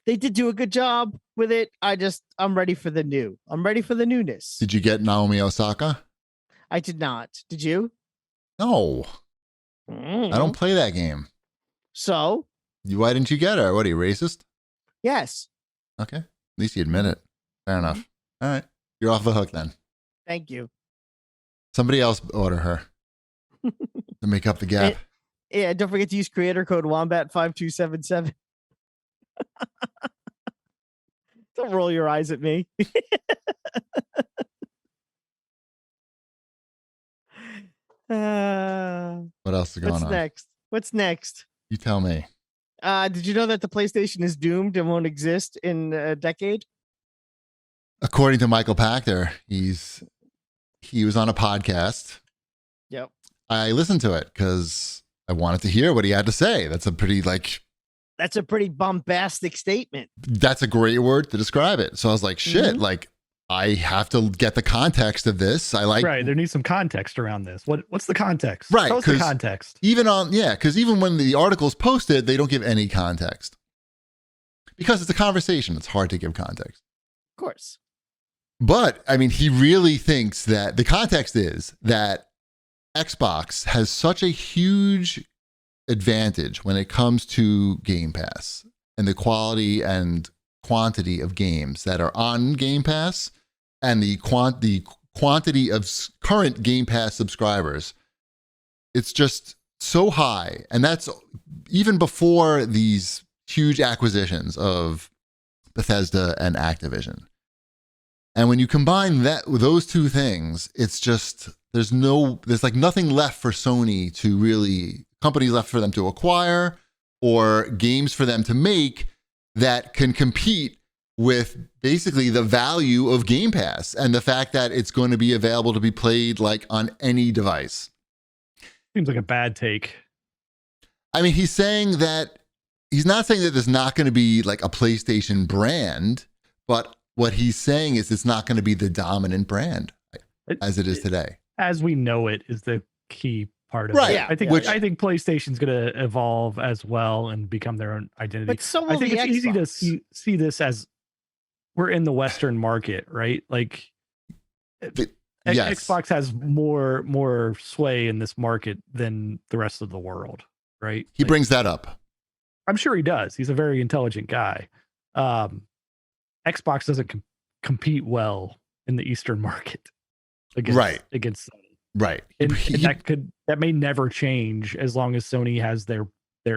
They did do a good job with it. I'm ready for the new. I'm ready for the newness. Did you get Naomi Osaka? I did not. Did you? No. I don't play that game. So? Why didn't you get her? What are you, racist? Yes. Okay. At least you admit it. Fair enough. All right. You're off the hook then. Thank you. Somebody else order her to make up the gap. Yeah, don't forget to use creator code Wombat5277. Don't roll your eyes at me. What else is going on? What's next? You tell me. Did you know that the PlayStation is doomed and won't exist in a decade? According to Michael Pachter, he was on a podcast. Yep. I listened to it because I wanted to hear what he had to say. That's a pretty bombastic statement. That's a great word to describe it. So I was like, shit, like I have to get the context of this. Right. There needs some context around this. What's the context? Right. What's the context? Because even when the article's posted, they don't give any context. Because it's a conversation. It's hard to give context. Of course. But, I mean, he really thinks that the context is that Xbox has such a huge advantage when it comes to Game Pass and the quality and quantity of games that are on Game Pass and the quantity of current Game Pass subscribers. It's just so high. And that's even before these huge acquisitions of Bethesda and Activision. And when you combine that with those two things, it's just there's like nothing left for Sony to really, companies left for them to acquire or games for them to make that can compete with basically the value of Game Pass and the fact that it's going to be available to be played like on any device. Seems like a bad take. I mean, he's not saying that there's not going to be like a PlayStation brand, but what he's saying is it's not going to be the dominant brand as it is today. As we know it is the key part of right. it. Yeah, I think PlayStation's going to evolve as well and become their own identity. But so will I think the it's easy to Xbox. see this as we're in the Western market, right? Like Yes. Xbox has more sway in this market than the rest of the world, right? He brings that up. I'm sure he does. He's a very intelligent guy. Xbox doesn't compete well in the Eastern market against Sony. Right. And that may never change as long as Sony has their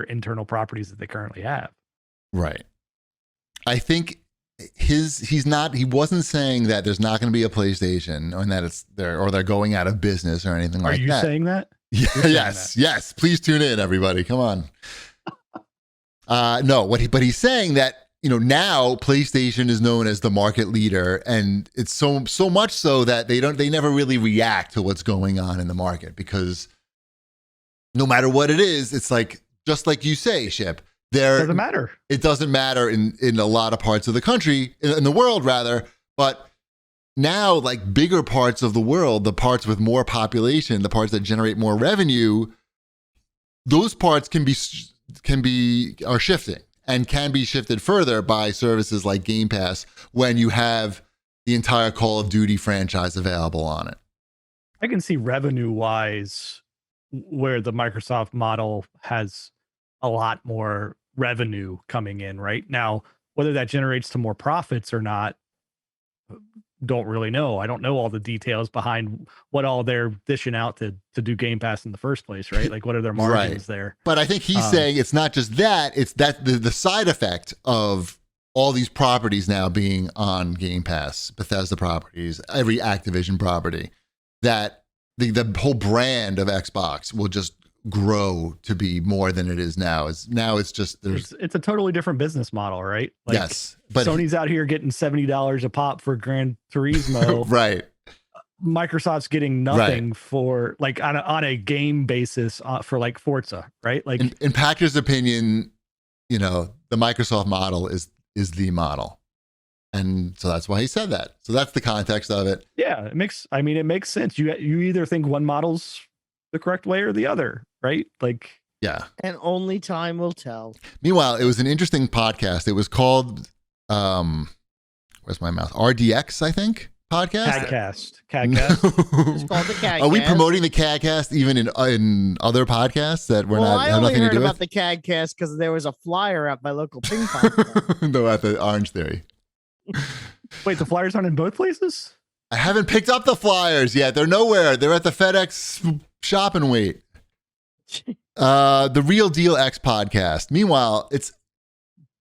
internal properties that they currently have. Right. I think he wasn't saying that there's not going to be a PlayStation and that they're going out of business or anything like that. Are you saying that? Yes. Please tune in, everybody. Come on. No, but he's saying that, now PlayStation is known as the market leader, and it's so much so that they never really react to what's going on in the market, because no matter what it is, it's like, just like you say, Ship, doesn't matter. It doesn't matter in a lot of parts of the country, in the world rather, but now like bigger parts of the world, the parts with more population, the parts that generate more revenue, those parts are shifting and can be shifted further by services like Game Pass when you have the entire Call of Duty franchise available on it. I can see revenue-wise where the Microsoft model has a lot more revenue coming in right now. Whether that generates to more profits or not, don't really know. I don't know all the details behind what all they're dishing out to do Game Pass in the first place, right? Like, what are their margins there? But I think he's saying it's not just that, it's that the side effect of all these properties now being on Game Pass, Bethesda properties, every Activision property, that the whole brand of Xbox will just grow to be more than it is now. It's a totally different business model, right? Like, yes, but Sony's out here getting $70 a pop for Gran Turismo. Right. Microsoft's getting nothing for like on a game basis for like Forza, right? Like in Packer's opinion, the Microsoft model is the model. And so that's why he said that. So that's the context of it. Yeah, it makes sense. You either think one model's the correct way or the other, right? Like, yeah. And only time will tell. Meanwhile, it was an interesting podcast. It was called where's my mouth? RDX, I think. Podcast. CAGcast. It's called the CAGcast. Are we promoting the CAGcast even in other podcasts that we're not have nothing to do with? I only heard about the CAGcast because there was a flyer at my local ping pong club. No, at the Orange Theory. Wait, the flyers aren't in both places? I haven't picked up the flyers yet. They're nowhere. They're at the FedEx shop and wait. The Real Deal X podcast. Meanwhile,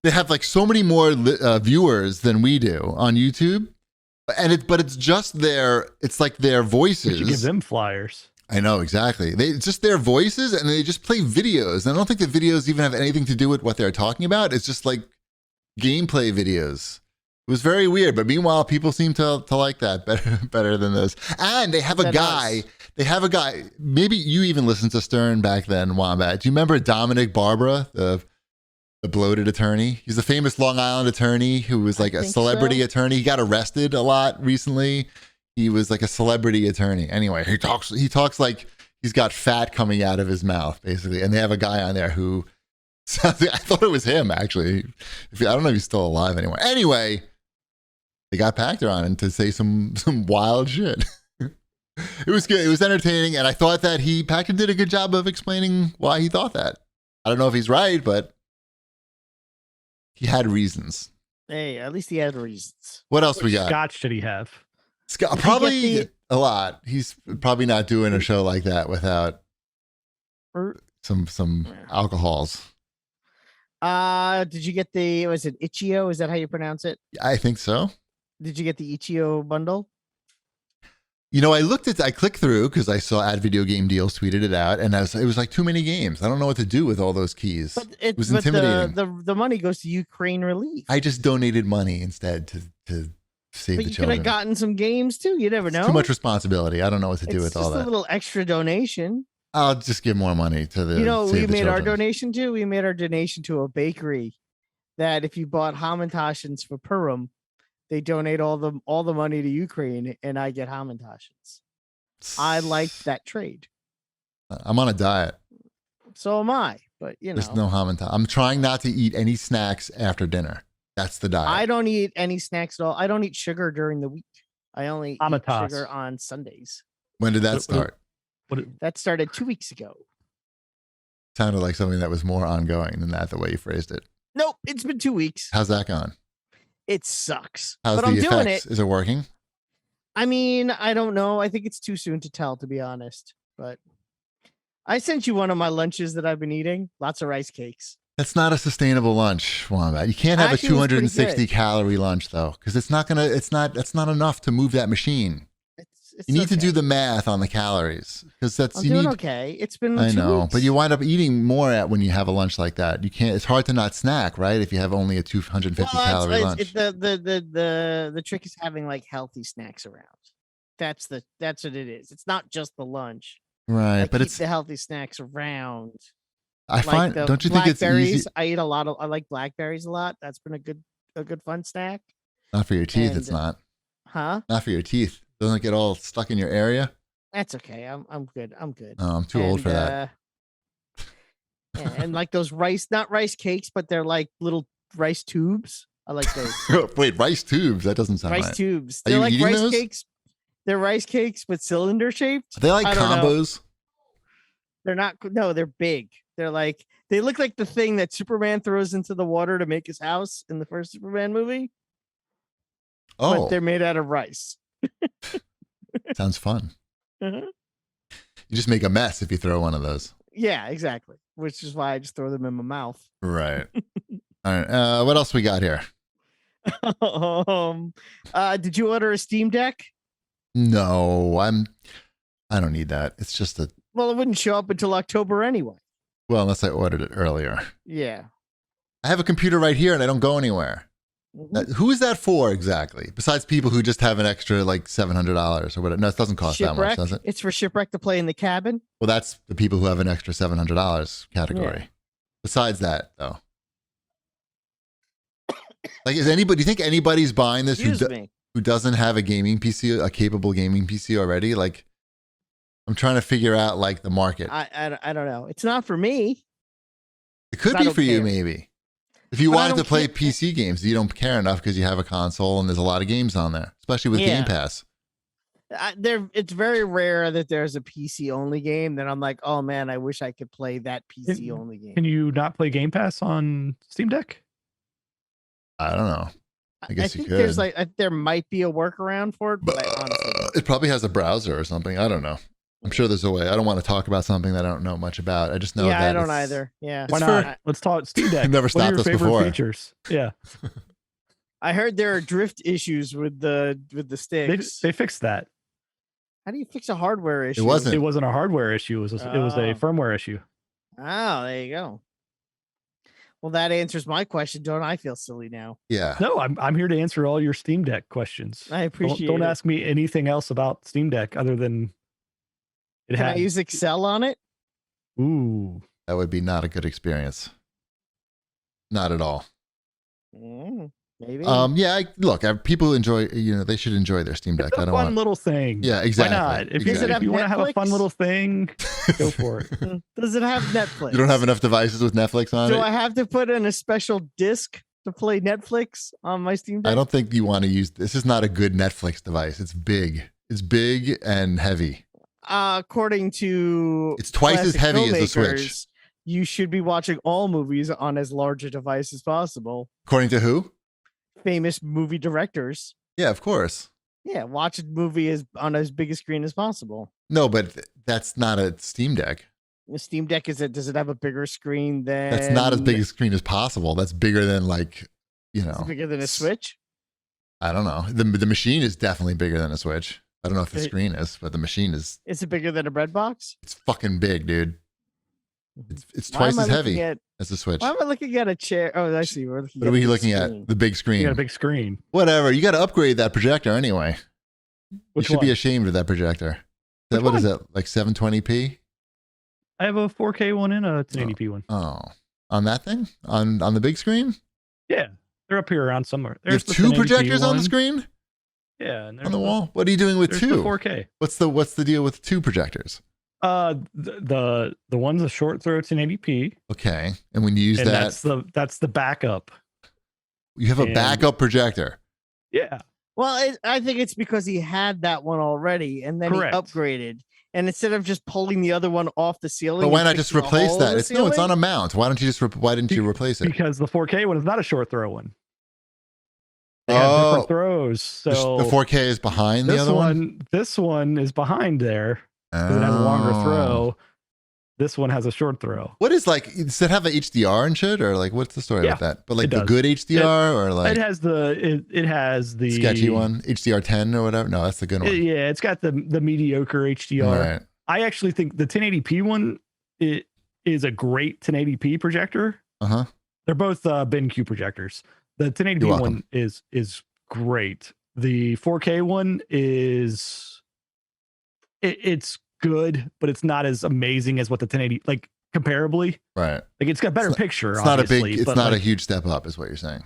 they have like so many more viewers than we do on YouTube, but it's just it's like their voices. We should give them flyers. I know, exactly. It's just their voices, and they just play videos. And I don't think the videos even have anything to do with what they're talking about. It's just like gameplay videos. It was very weird, but meanwhile, people seem to like that better than this. And they have a guy. They have a guy. Maybe you even listened to Stern back then, Wombat. Do you remember Dominic Barbara, the bloated attorney? He's a famous Long Island attorney who was like a celebrity attorney. He got arrested a lot recently. He was like a celebrity attorney. Anyway, he talks like he's got fat coming out of his mouth, basically. And they have a guy on there who I thought it was him, actually. I don't know if he's still alive anymore. Anyway, they got Pachter on to say some wild shit. It was good. It was entertaining. And I thought that Pachter did a good job of explaining why he thought that. I don't know if he's right, but he had reasons. Hey, at least he had reasons. What else we got? Scotch did he have? Probably a lot. He's probably not doing a show like that without some alcohols. Did you get was it Ichio? Is that how you pronounce it? I think so. Did you get the Ichio bundle? You know, I clicked through because I saw Ad Video Game Deals tweeted it out, and it was like too many games. I don't know what to do with all those keys. But it was intimidating. The money goes to Ukraine relief. I just donated money instead to save the children. But you could have gotten some games too. You never know. Too much responsibility. I don't know what to do with all that. Just a little extra donation. I'll just give more money to the. You know, we made our donation to. We made our donation to a bakery that if you bought Hamantaschens for Purim, they donate all the money to Ukraine, and I get Hamantaschens. I like that trade. I'm on a diet. So am I, but you know, there's no Hamantasch. I'm trying not to eat any snacks after dinner. That's the diet. I don't eat any snacks at all. I don't eat sugar during the week. I only eat sugar on Sundays. When did that start? That started 2 weeks ago. Sounded like something that was more ongoing than that, the way you phrased it. Nope, it's been 2 weeks. How's that gone? It sucks. How's the effects? Doing it. Is it working? I mean, I don't know. I think it's too soon to tell, to be honest. But I sent you one of my lunches that I've been eating. Lots of rice cakes. That's not a sustainable lunch, Wombat. You can't have a 260 calorie lunch though, because that's not enough to move that machine. You need to do the math on the calories because that's okay. It's been. I know, 2 weeks. but you wind up eating more when you have a lunch like that. You can't. It's hard to not snack, right? If you have only a 250 calorie lunch. The trick is having like healthy snacks around. That's what it is. It's not just the lunch, right? But it's the healthy snacks around. I find. Don't you think it's easy? I eat a lot of. I like blackberries a lot. That's been a good fun snack. Not for your teeth. It's not. Huh? Not for your teeth. Doesn't get all stuck in your area. That's okay. I'm good. I'm good. Oh, I'm too old for that. Yeah, and like those not rice cakes, but they're like little rice tubes. I like those. Wait, rice tubes? That doesn't sound right. Rice tubes. They're like rice those? Cakes. They're rice cakes, but cylinder shaped. Are they like combos? They're not. No, they're big. They're like they look like the thing that Superman throws into the water to make his house in the first Superman movie. Oh, but they're made out of rice. Sounds fun. Uh-huh. You just make a mess if you throw one of those. Yeah, exactly. Which is why I just throw them in my mouth. Right. All right. What else we got here? Did you order a Steam Deck? No, I don't need that. It's just Well, it wouldn't show up until October anyway. Well, unless I ordered it earlier. Yeah. I have a computer right here and I don't go anywhere. Mm-hmm. Who is that for exactly? Besides people who just have an extra like $700 or whatever. No, it doesn't cost that much, does it? It's for Shipwreck to play in the cabin. Well, that's the people who have an extra $700 category. Yeah. Besides that, though. Like, do you think anybody's buying this who doesn't have a gaming PC, a capable gaming PC already? Like, I'm trying to figure out like the market. I don't know. It's not for me. It could be for you, maybe. If you wanted to play PC games, you don't care enough because you have a console and there's a lot of games on there, especially with Game Pass. It's very rare that there's a PC only game that I'm like, oh man, I wish I could play that PC only game. Can you not play Game Pass on Steam Deck? I don't know. I guess you could. There's there might be a workaround for it, but I honestly don't. It probably has a browser or something. I don't know. I'm sure there's a way. I don't want to talk about something that I don't know much about. I just know that. Yeah, I don't either. Yeah. Why not? Let's talk Steam Deck. Never stopped us before. Features? Yeah. I heard there are drift issues with the sticks. They fixed that. How do you fix a hardware issue? It wasn't a hardware issue. It was a firmware issue. Oh, there you go. Well, that answers my question. Don't I feel silly now? Yeah. No, I'm here to answer all your Steam Deck questions. I appreciate Don't ask me anything else about Steam Deck other than Can I use Excel on it? Ooh. That would be not a good experience. Not at all. Maybe. Yeah, look, people enjoy, they should enjoy their Steam Deck. It's a fun little thing. Yeah, exactly. Why not? If you want to have a fun little thing, go for it. Does it have Netflix? You don't have enough devices with Netflix on it? Do I have to put in a special disc to play Netflix on my Steam Deck? I don't think you want to use, this is not a good Netflix device. It's big. It's big and heavy. According to it's twice as heavy as the Switch. You should be watching all movies on as large a device as possible. According to who? Famous movie directors. Yeah, of course. Yeah, watch a movie on as big a screen as possible. No, but that's not a Steam Deck. The Steam Deck does it have a bigger screen than? That's not as big a screen as possible. That's bigger than It's bigger than a Switch. I don't know. The machine is definitely bigger than a Switch. I don't know if the screen is, but the machine is. Is it bigger than a bread box? It's fucking big, dude. It's twice as heavy as the Switch. Why am I looking at a chair? Oh, I see. What are we looking at? The big screen. You got a big screen. Whatever. You got to upgrade that projector anyway. You should be ashamed of that projector. What is that? Like 720p? I have a 4K one and a 1080p one. Oh, on that thing? On the big screen? Yeah, they're up here around somewhere. There's two projectors on the screen? Yeah, and on the wall. What are you doing with two? 4K. What's the deal with two projectors? The one's a short throw 1080p. Okay, and when you use that, that's the backup. You have a backup projector. Yeah. Well, I think it's because he had that one already, and then he upgraded. And instead of just pulling the other one off the ceiling, but why not just replace that? It's on a mount. Why don't you just why didn't you replace it? Because the 4K one is not a short throw one. They have different throws. So the 4K is behind the other one. This one is behind there because it has a longer throw. This one has a short throw. What is does it have an HDR and shit, or like what's the story with that? But like the good HDR or like it has the sketchy one, HDR 10 or whatever. No, that's the good one. Yeah, it's got the mediocre HDR. Right. I actually think the 1080p one is a great 1080p projector. They're both BenQ projectors. The 1080p one is great. The 4K one is it's good, but it's not as amazing as what the 1080 like comparably. Right. Like it's got better picture. It's not a big. It's not a huge step up, is what you're saying.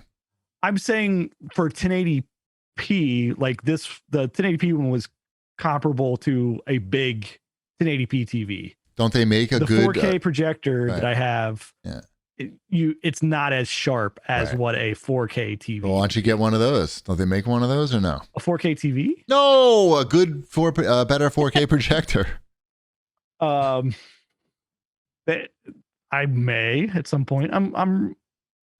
I'm saying for 1080p, like the 1080p one was comparable to a big 1080p TV. Don't they make a good 4K projector that I have? Yeah. It's not as sharp as what a 4K TV. Well, why don't you get one of those? Don't they make one of those or no? A 4K TV? No, a good better 4K projector. I may at some point. I'm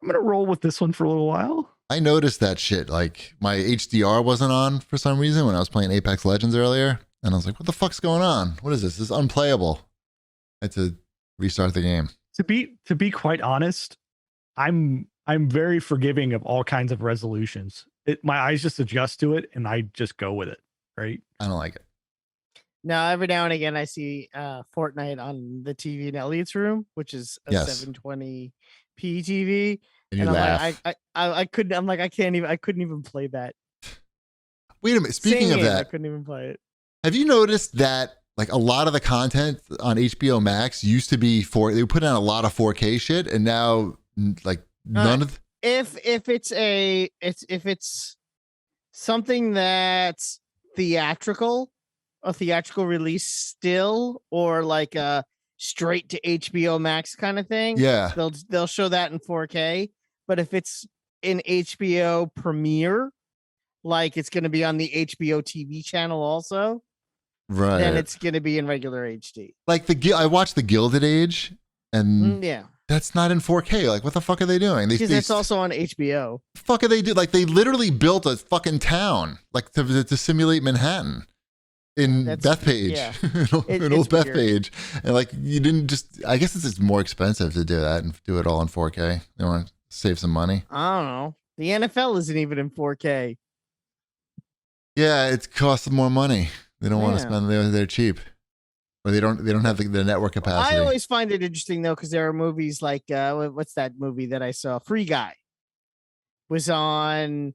gonna roll with this one for a little while. I noticed that shit. Like my HDR wasn't on for some reason when I was playing Apex Legends earlier, and I was like, "What the fuck's going on? What is this? This is unplayable." I had to restart the game. To be quite honest, I'm very forgiving of all kinds of resolutions. My eyes just adjust to it, and I just go with it. Right? I don't like it. Now, every now and again, I see Fortnite on the TV in Elliot's room, which is a 720p TV, and you laugh. I couldn't. I'm like, I couldn't even play that. Wait a minute. Speaking of that, I couldn't even play it. Have you noticed that? Like a lot of the content on HBO Max used to be they put in a lot of 4K shit, and now like none of. If it's something that's theatrical, a theatrical release still, or like a straight to HBO Max kind of thing, they'll show that in 4K. But if it's in HBO Premiere, like it's going to be on the HBO TV channel also. Right. Then it's going to be in regular HD. Like I watched The Gilded Age, and that's not in 4K. Like, what the fuck are they doing? Because it's also on HBO. The fuck are they do? Like, they literally built a fucking town, like to simulate Manhattan in Bethpage, an old Bethpage, and like you didn't just. I guess it's just more expensive to do that and do it all in 4K. They want to save some money. I don't know. The NFL isn't even in 4K. Yeah, it costs more money. They don't want to spend. They're cheap, or they don't have the network capacity. I always find it interesting though, because there are movies like what's that movie that I saw? Free Guy was on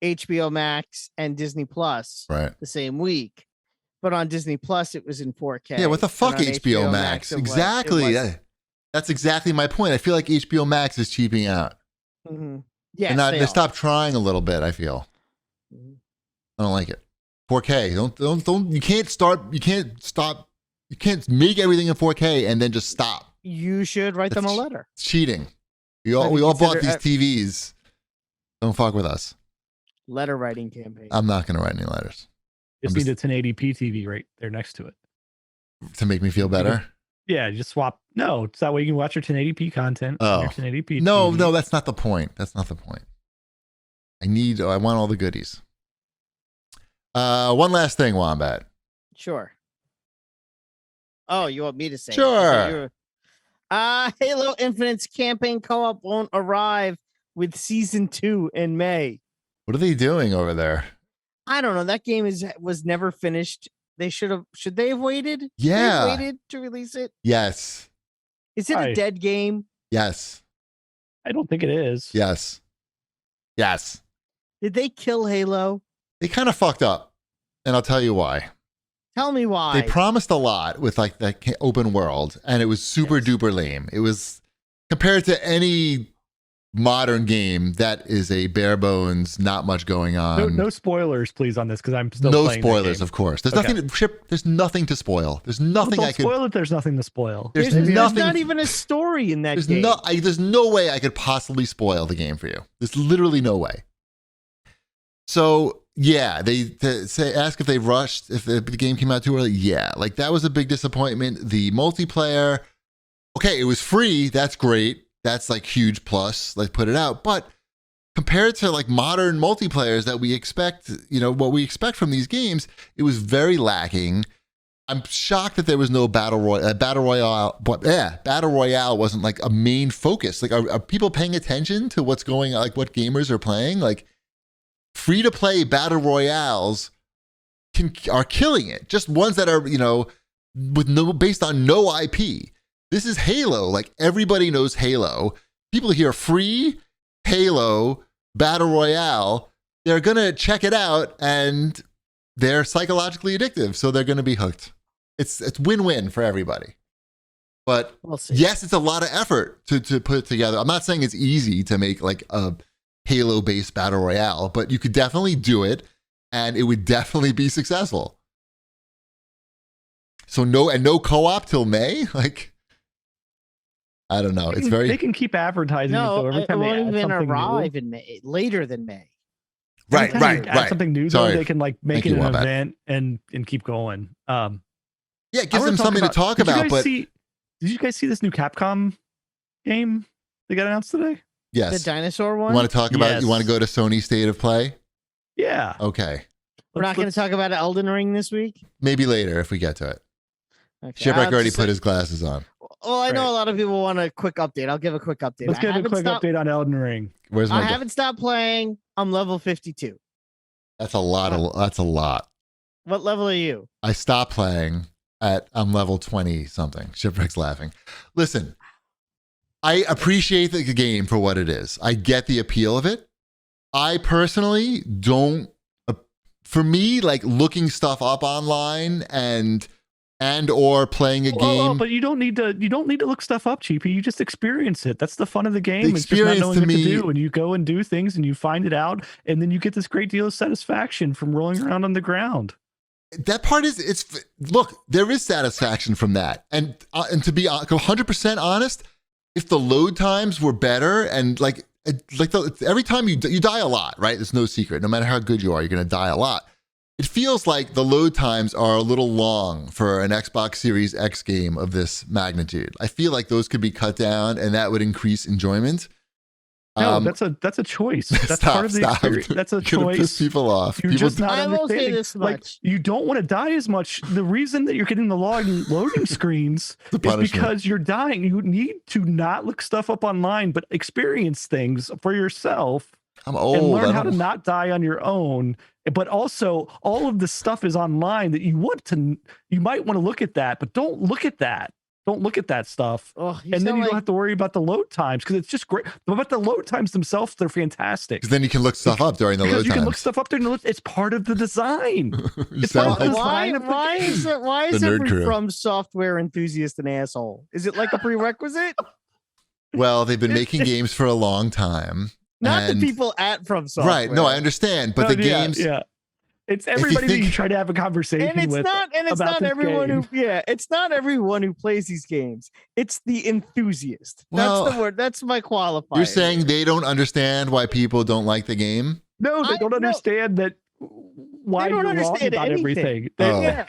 HBO Max and Disney Plus the same week, but on Disney Plus it was in 4K. Yeah, what the fuck, HBO Max? Exactly. That's exactly my point. I feel like HBO Max is cheaping out. Mm-hmm. Yeah, and they stopped trying a little bit. I feel. Mm-hmm. I don't like it. 4K. Don't. You can't stop. You can't make everything in 4K and then just stop. You should write them a letter. It's cheating. We all bought these TVs. Don't fuck with us. Letter writing campaign. I'm not going to write any letters. Just need a 1080p TV right there next to it to make me feel better. Yeah, just swap. No, it's that way you can watch your 1080p content. Oh, your 1080p. No, TV. No, that's not the point. That's not the point. I want all the goodies. One last thing, Wombat. Sure. Oh, you want me to say? Sure. Halo Infinite's campaign co-op won't arrive with season 2 in May. What are they doing over there? I don't know. That game was never finished. Should they have waited? Yeah. They waited to release it? Yes. Is it a dead game? Yes. I don't think it is. Yes. Yes. Did they kill Halo? They kind of fucked up. And I'll tell you why. Tell me why. They promised a lot with like that open world, and it was super duper lame. It was compared to any modern game that is a bare bones, not much going on. No spoilers, please, on this, because I'm still no playing spoilers, of course. There's nothing to spoil. There's nothing I could spoil it. There's nothing to spoil. There's not even a story in that game. There's no way I could possibly spoil the game for you. There's literally no way. So yeah, they ask if they rushed, if the game came out too early. Yeah, like that was a big disappointment. The multiplayer, okay, it was free. That's great. That's like huge plus. Like put it out, but compared to like modern multiplayers that we expect, what we expect from these games, it was very lacking. I'm shocked that there was no battle royale. But battle royale wasn't like a main focus. Like, are people paying attention to what's going on? Like what gamers are playing? Like free to play battle royales are killing it. Just ones that are based on no IP. This is Halo. Like everybody knows Halo. People hear free Halo battle royale. They're gonna check it out, and they're psychologically addictive, so they're gonna be hooked. It's win-win for everybody. But we'll see. Yes, it's a lot of effort to put it together. I'm not saying it's easy to make like a Halo-based battle royale, but you could definitely do it, and it would definitely be successful. So no co-op till May, like. I don't know. It's very. They can keep advertising it though. Every time it won't they even arrive new. in May. Later than May. Right. Add something new though, they can like make it an event and keep going. Yeah, it gives them something to talk about. But did you guys see this new Capcom game they got announced today? Yes. The dinosaur one. You want to talk about? You want to go to Sony State of Play? Yeah. Okay. We're not going to talk about Elden Ring this week. Maybe later if we get to it. Okay. Shipwreck already put his glasses on. Well, I know a lot of people want a quick update. I'll give a quick update. Let's give a quick update on Elden Ring. I haven't stopped playing. I'm level 52. That's a lot. That's a lot. What level are you? I stopped playing I'm level 20 something. Shipwreck's laughing. Listen, I appreciate the game for what it is. I get the appeal of it. I personally don't. For me, like looking stuff up online and or playing a game. But you don't need to look stuff up, Cheapy. You just experience it. That's the fun of the game. The it's just not knowing to what me, to do, and you go and do things and you find it out, and then you get this great deal of satisfaction from rolling around on the ground. That part is look, there is satisfaction from that. And to be 100% honest, if the load times were better and every time you die a lot, right? There's no secret. No matter how good you are, you're going to die a lot. It feels like the load times are a little long for an Xbox Series X game of this magnitude. I feel like those could be cut down, and that would increase enjoyment. No, that's a choice. That's part of the experience. That's a choice. Piss people off. You're just not I will say understanding. this much. Like, you don't want to die as much. The reason that you're getting the loading screens is because you're dying. You need to not look stuff up online, but experience things for yourself. I'm old. And learn how to not die on your own. But also, all of the stuff is online that you might want to look at that, but don't look at that. Don't look at that stuff. Oh, and then you don't have to worry about the load times because it's just great. But the load times themselves, they're fantastic. Because then you can look stuff up during the load times. You can look stuff up during the load. It's part of the design. Why is every From Software enthusiast an asshole? Is it like a prerequisite? Well, they've been making games for a long time. Not the people at From Software. Right. No, I understand. But the games. Yeah. It's everybody that you try to have a conversation with. It's not everyone who plays these games. It's the enthusiast. Well, that's the word. That's my qualifier. You're saying they don't understand why people don't like the game? No, they don't understand that why you're wrong about everything. They're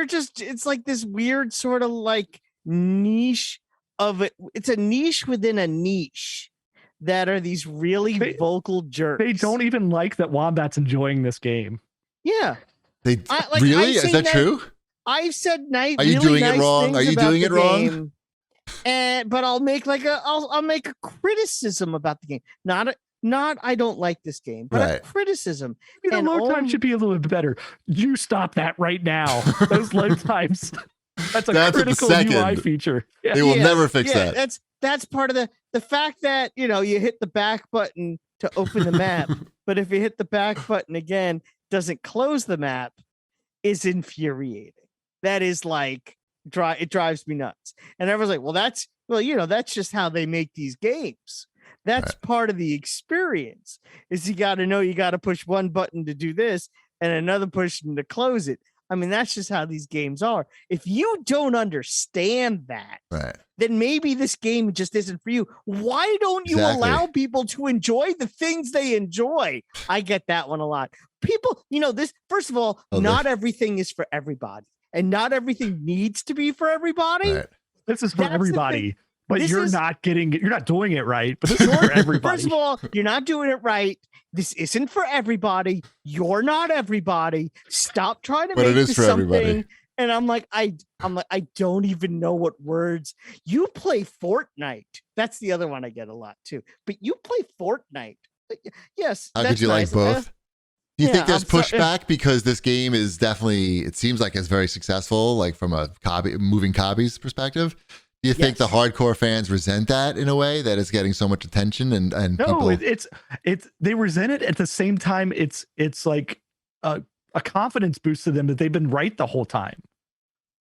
just, it's like this weird sort of like niche of it. It's a niche within a niche. That are these really vocal jerks. They don't even like that Wombat's enjoying this game. Yeah. Really? Is that true? I've said nice. Are you doing it wrong? Are you doing it wrong? But I'll make I'll make a criticism about the game. Not I don't like this game, but a Right. criticism. You know, And load all- time should be a little bit better. You stop that right now. Those load times. That's a That's at the critical second. UI feature. Yeah. They will never fix that. That's part of the fact that, you know, you hit the back button to open the map, but if you hit the back button again, doesn't close the map, is infuriating. That is like it drives me nuts. And everyone's like, well, you know, that's just how they make these games. That's part of the experience. Is you got to know you got to push one button to do this and another button to close it. I mean, that's just how these games are. If you don't understand that, then maybe this game just isn't for you. Why don't you allow people to enjoy the things they enjoy? I get that one a lot. People, you know, this, first of all, not everything is for everybody, and not everything needs to be for everybody. Right. This is for everybody, but you're not doing it right. But this is for everybody. First of all, you're not doing it right. This isn't for everybody. You're not everybody. Stop trying to make this something. Everybody. And I'm like, I don't even know what words. You play Fortnite. That's the other one I get a lot too. But you play Fortnite. Yes. How could you like both? Do you think there's pushback because this game is definitely, it seems like it's very successful, like from a moving copies perspective? Do you think the hardcore fans resent that in a way that it's getting so much attention and no, people... it's they resent it at the same time. It's like a confidence boost to them that they've been right the whole time.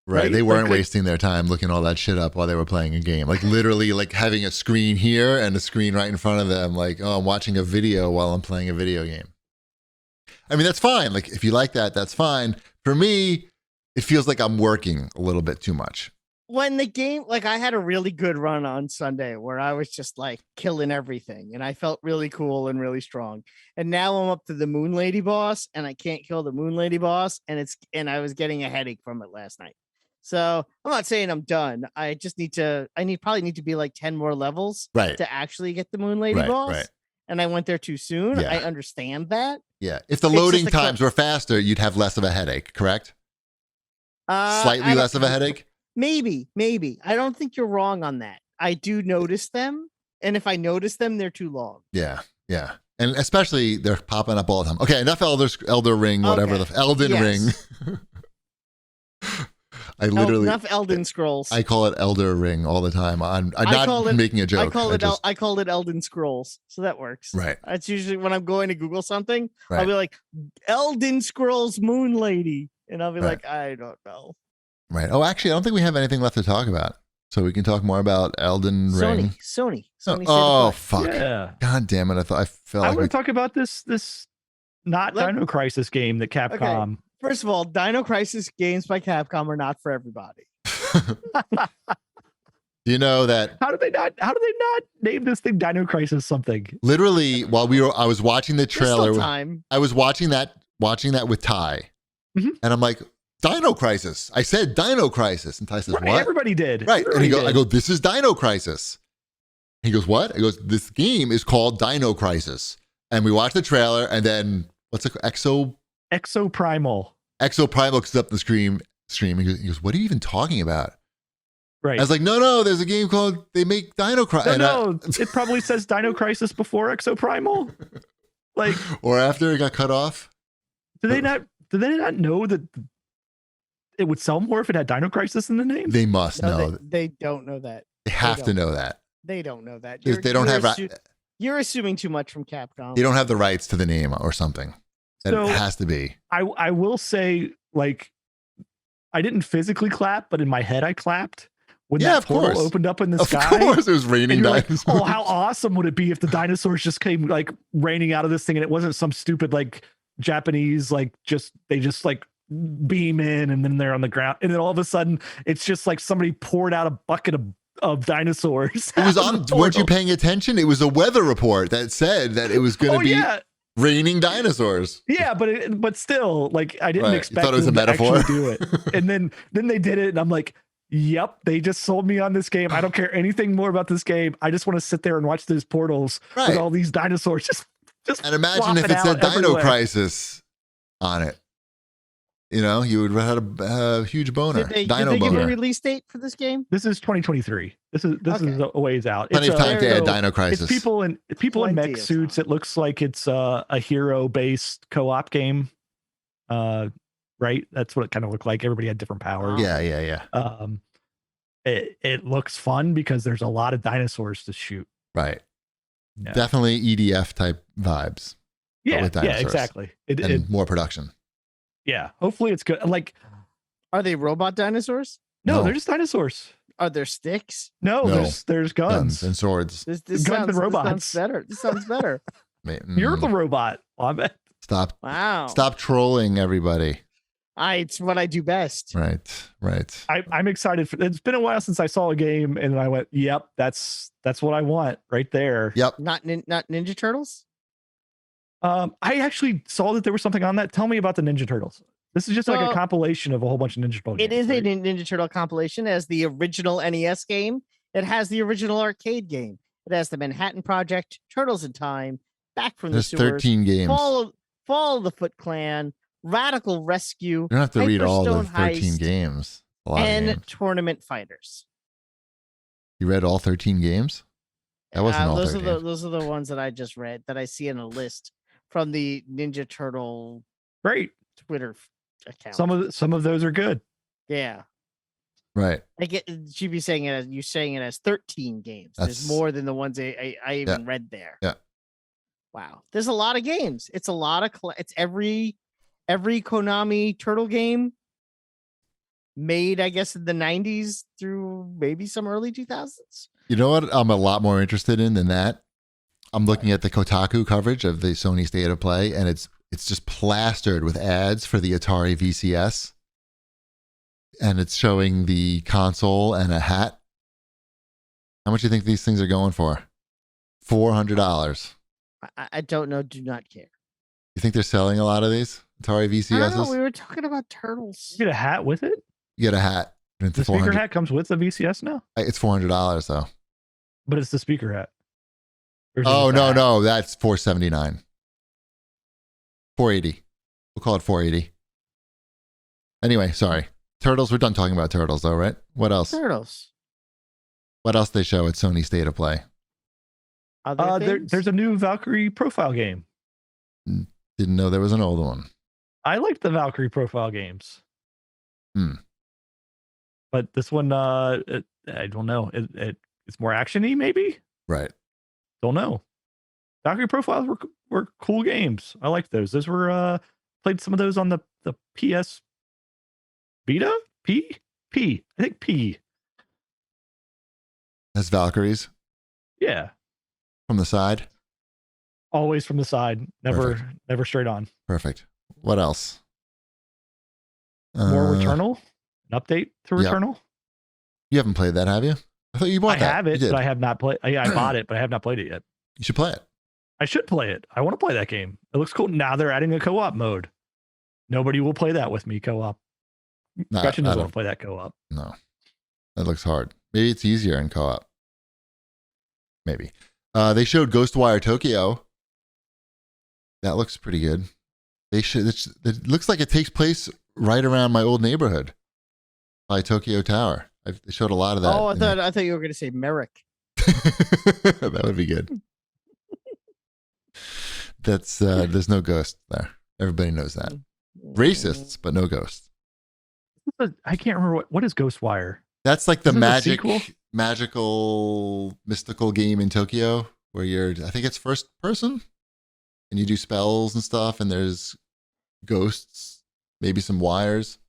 Right. They weren't wasting their time looking all that shit up while they were playing a game. Like literally like having a screen here and a screen right in front of them. Like, oh, I'm watching a video while I'm playing a video game. I mean, that's fine. Like if you like that, that's fine. For me, it feels like I'm working a little bit too much. When the game, like I had a really good run on Sunday where I was just like killing everything and I felt really cool and really strong. And now I'm up to the Moon Lady boss and I can't kill the Moon Lady boss. And I was getting a headache from it last night. So I'm not saying I'm done. I just probably need to be like 10 more levels to actually get the Moon Lady boss. Right. And I went there too soon. Yeah. I understand that. Yeah. If the loading times were faster, you'd have less of a headache, correct? Slightly less of a headache? Maybe. I don't think you're wrong on that. I do notice them. And if I notice them, they're too long. Yeah. Yeah. And especially they're popping up all the time. Okay. Enough Elder Ring, whatever the Elden Ring. I literally enough Elden Scrolls. I call it Elder Ring all the time. I'm not making a joke. I call it Elden Scrolls, so that works. Right. That's usually when I'm going to Google something. Right. I'll be like Elden Scrolls Moon Lady, and I'll be like, I don't know. Right. Oh, actually, I don't think we have anything left to talk about, so we can talk more about Elden Ring. Sony. Oh fuck! Yeah. God damn it! I want to talk about this not Dino Crisis game that Capcom. Okay. First of all, Dino Crisis games by Capcom are not for everybody. You know that? How did they not name this thing Dino Crisis something? Literally, while I was watching the trailer. I was watching that with Ty, and I'm like, Dino Crisis. I said Dino Crisis, and Ty says, "What?" Everybody did. Right, and I go, "This is Dino Crisis." He goes, "What?" I goes, "This game is called Dino Crisis," and we watched the trailer, and then what's it called? Exoprimal. Exoprimal comes up the stream. He goes, "What are you even talking about?" Right. I was like, no, there's a game called they make Dino Crisis. No, it probably says Dino Crisis before Exoprimal. Like, or after it got cut off. Did they not know that it would sell more if it had Dino Crisis in the name? They must know. They don't know that. They have to know that. They don't know that. They don't have. You're assuming too much from Capcom. They don't have the rights to the name or something. So it has to be. I will say, like, I didn't physically clap, but in my head I clapped when that portal opened up in the sky. Of course, it was raining dinosaurs. Like, oh, how awesome would it be if the dinosaurs just came like raining out of this thing, and it wasn't some stupid like Japanese they just like beam in and then they're on the ground, and then all of a sudden it's just like somebody poured out a bucket of dinosaurs. It was on. Weren't you paying attention? It was a weather report that said that it was going to be. Yeah. Raining dinosaurs. Yeah, but still, like I didn't expect it was a metaphor. To actually do it. And then they did it, and I'm like, yep, they just sold me on this game. I don't care anything more about this game. I just want to sit there and watch those portals with all these dinosaurs just. And imagine if it said Dino Crisis on it. You know, you would have a huge boner. Did Dino they give boner. a release date for this game? This is 2023. This is a ways out. Plenty of time to add so Dino Crisis. It's people in Plenty mech of suits. time. It looks like it's a hero-based co-op game. Right? That's what it kind of looked like. Everybody had different powers. Yeah. It looks fun because there's a lot of dinosaurs to shoot. Right. Yeah. Definitely EDF type vibes. Yeah, exactly. And more production. Yeah, hopefully it's good. Like, are they robot dinosaurs? No, they're just dinosaurs. Are there sticks? No. There's guns and swords. This guns sounds, and robots. This sounds better. You're the robot. I bet. Stop. Wow. Stop trolling everybody. It's what I do best. Right. I'm excited for. It's been a while since I saw a game, and I went, "Yep, that's what I want right there." Yep. Not Ninja Turtles. I actually saw that there was something on that. Tell me about the Ninja Turtles. This is just like a compilation of a whole bunch of Ninja Turtles. It is a Ninja Turtle compilation. It has the original NES game. It has the original arcade game. It has the Manhattan Project, Turtles in Time, Back from There's the Sewers, 13 games. Fall of the Foot Clan, Radical Rescue. You don't have to read all the Hyperstone 13 Heist, games. A lot and of games. Tournament Fighters. You read all 13 games? That wasn't all 13. Those are the ones that I just read that I see in a list from the Ninja Turtle Great Twitter account. Some of those are good. Yeah. Right. I get she'd be saying it as 13 games. There's more than the ones I even read there. Yeah. Wow. There's a lot of games. It's a lot of it's every Konami Turtle game made, I guess, in the 90s through maybe some early 2000s. You know what I'm a lot more interested in than that? I'm looking at the Kotaku coverage of the Sony State of Play, and it's just plastered with ads for the Atari VCS. And it's showing the console and a hat. How much do you think these things are going for? $400. I don't know. Do not care. You think they're selling a lot of these Atari VCSs? No, we were talking about turtles. You get a hat with it? You get a hat. The speaker hat comes with the VCS now? It's $400 though. But it's the speaker hat. Oh, no. That's $479. $480. We'll call it $480. Anyway, sorry. Turtles. We're done talking about Turtles though, right? What else? Turtles. What else they show at Sony State of Play? There's a new Valkyrie Profile game. Didn't know there was an old one. I liked the Valkyrie Profile games. But this one, I don't know. It's more actiony, maybe. Right. Don't know. Valkyrie Profiles were cool games. I liked those. Those were played some of those on the PS Vita? P? I think P. That's Valkyries? Yeah. From the side? Always from the side. Never straight on. Perfect. What else? More Returnal? An update to Returnal? You haven't played that, have you? I thought you bought that. I have it, but I have not played. I bought it, but I have not played it yet. You should play it. I should play it. I want to play that game. It looks cool. Now they're adding a co-op mode. Nobody will play that with me co-op. Gretchen doesn't want to play that co-op. No. That looks hard. Maybe it's easier in co-op. Maybe. They showed Ghostwire Tokyo. That looks pretty good. It looks like it takes place right around my old neighborhood by Tokyo Tower. They showed a lot of that. Oh, I thought you were going to say Merrick. That would be good. That's there's no ghost there. Everybody knows that. Racists, but no ghosts. I can't remember what is Ghostwire. That's like the magical mystical game in Tokyo where I think it's first person and you do spells and stuff and there's ghosts, maybe some wires.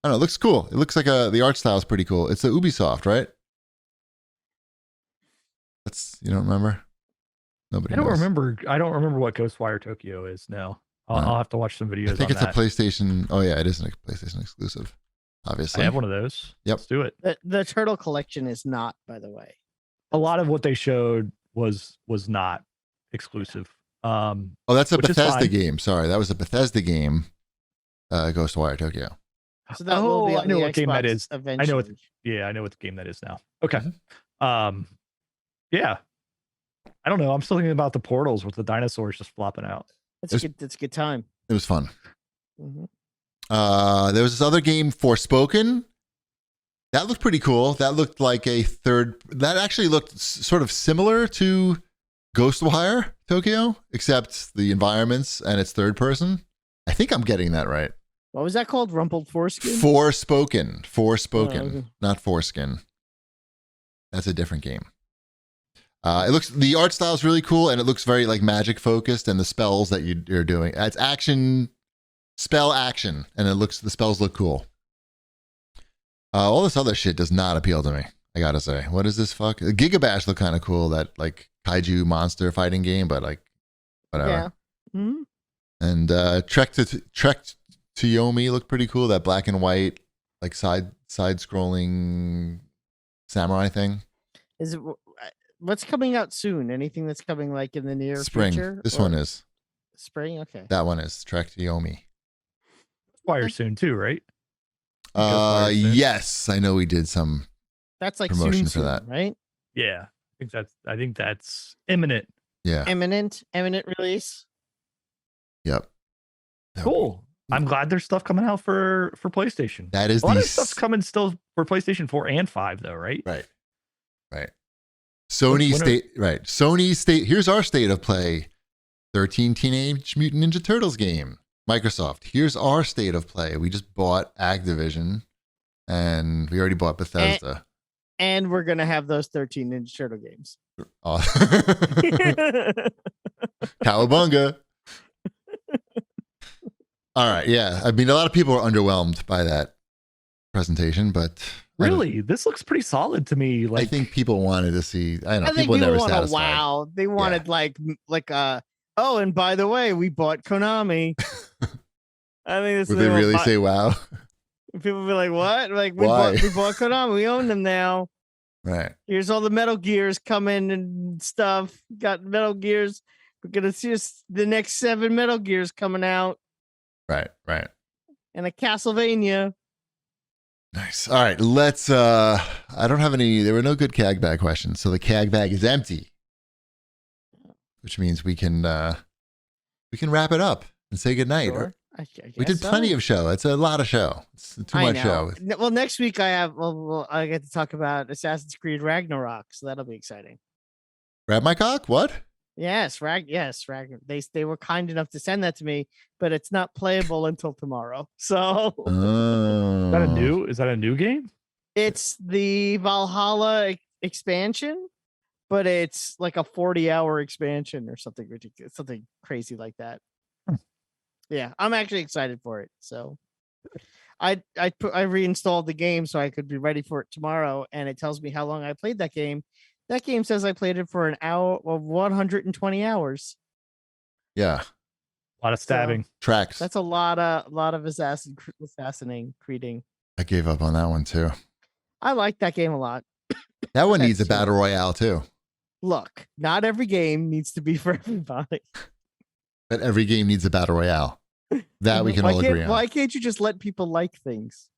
I don't know, it looks cool. It looks like the art style is pretty cool. It's the Ubisoft, right? You don't remember? Nobody knows. I don't remember what Ghostwire Tokyo is now. I'll have to watch some videos. I think it's a PlayStation. Oh yeah, it is a PlayStation exclusive. Obviously, I have one of those. Yep, let's do it. The Turtle Collection is not, by the way. A lot of what they showed was not exclusive. That's a Bethesda game. Sorry, that was a Bethesda game. Ghostwire Tokyo. So that will be on I know the what Xbox game that is. eventually. I know what the game that is now. Okay. Yeah. I don't know. I'm still thinking about the portals with the dinosaurs just flopping out. It's a good time. It was fun. Mm-hmm. There was this other game, Forspoken. That looked pretty cool. That looked like that actually looked sort of similar to Ghostwire Tokyo, except the environments and it's third person. I think I'm getting that right. What was that called? Rumpled Foreskin? Forspoken, okay. not Foreskin. That's a different game. The art style is really cool, and it looks very like magic focused, and the spells that you're doing. It's spell action, and the spells look cool. All this other shit does not appeal to me, I gotta say. What is this fuck? Gigabash looked kind of cool, that like kaiju monster fighting game, but like whatever. Yeah. Mm-hmm. And Trek to Yomi looked pretty cool. That black and white, like side scrolling samurai thing. What's coming out soon? Anything that's coming like in the near spring? Future? This one is spring. Okay. That one is Trek to Yomi. Fire soon too, right? Yes, I know we did some. That's like promotion soon, for that, right? Yeah, I think that's imminent. Yeah, imminent release. Yep. Cool. I'm glad there's stuff coming out for PlayStation. That is a lot of stuff's coming still for PlayStation 4 and 5 though, right? Right. Sony state. Here's our state of play. 13 Teenage Mutant Ninja Turtles game. Microsoft. Here's our state of play. We just bought Activision, and we already bought Bethesda. And we're gonna have those 13 Ninja Turtle games. Cowabunga. All right, yeah. I mean, a lot of people are underwhelmed by that presentation, but Really, this looks pretty solid to me. I think people wanted to see. I don't know. I think people never want satisfied. Wow. They wanted like oh, and by the way, we bought Konami. I think this. Would they really say wow? People be like, what? Like we Why? bought Konami. We own them now. Right. Here's all the Metal Gears coming and stuff. Got Metal Gears. We're gonna see the next 7 Metal Gears coming out. Right. And a Castlevania. Nice. All right, let's I don't have any. There were no good CAG bag questions, so the CAG bag is empty, which means we can wrap it up and say goodnight. Sure. We did plenty of show. It's a lot of show. It's too much show. Well, next week I get to talk about Assassin's Creed Ragnarok, so that'll be exciting. Grab my cock. What? Yes, Ragnarok. They were kind enough to send that to me, but it's not playable until tomorrow. So is that a new game? It's the Valhalla expansion, but it's like a 40-hour expansion or something ridiculous, something crazy like that. Yeah, I'm actually excited for it. So I reinstalled the game so I could be ready for it tomorrow, and it tells me how long I played that game. That game says I played it for an hour of 120 hours. Yeah. A lot of stabbing. Tracks. That's a lot of assassinating, creating. I gave up on that one too. I like that game a lot. That one needs a battle royale too. Look, not every game needs to be for everybody. But every game needs a battle royale. That we can all agree on. Why can't you just let people like things?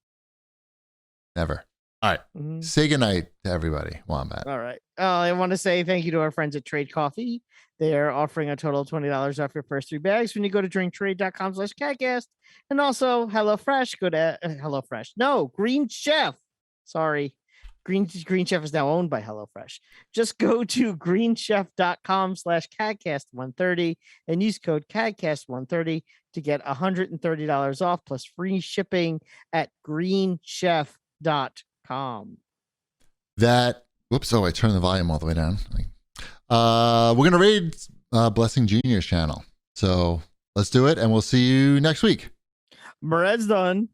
Never. All right. Mm-hmm. Say goodnight to everybody. Wombat. All right. I want to say thank you to our friends at Trade Coffee. They are offering a total of $20 off your first 3 bags when you go to drinktrade.com/CAGcast. And also HelloFresh. Go to HelloFresh. No, Green Chef. Sorry. Green Chef is now owned by HelloFresh. Just go to greenchef.com/CAGcast130 and use code CAGcast130 to get $130 off plus free shipping at greenchef.com. Whoops. Oh, I turned the volume all the way down. We're going to raid Blessing Jr.'s channel. So let's do it. And we'll see you next week. Bread's done.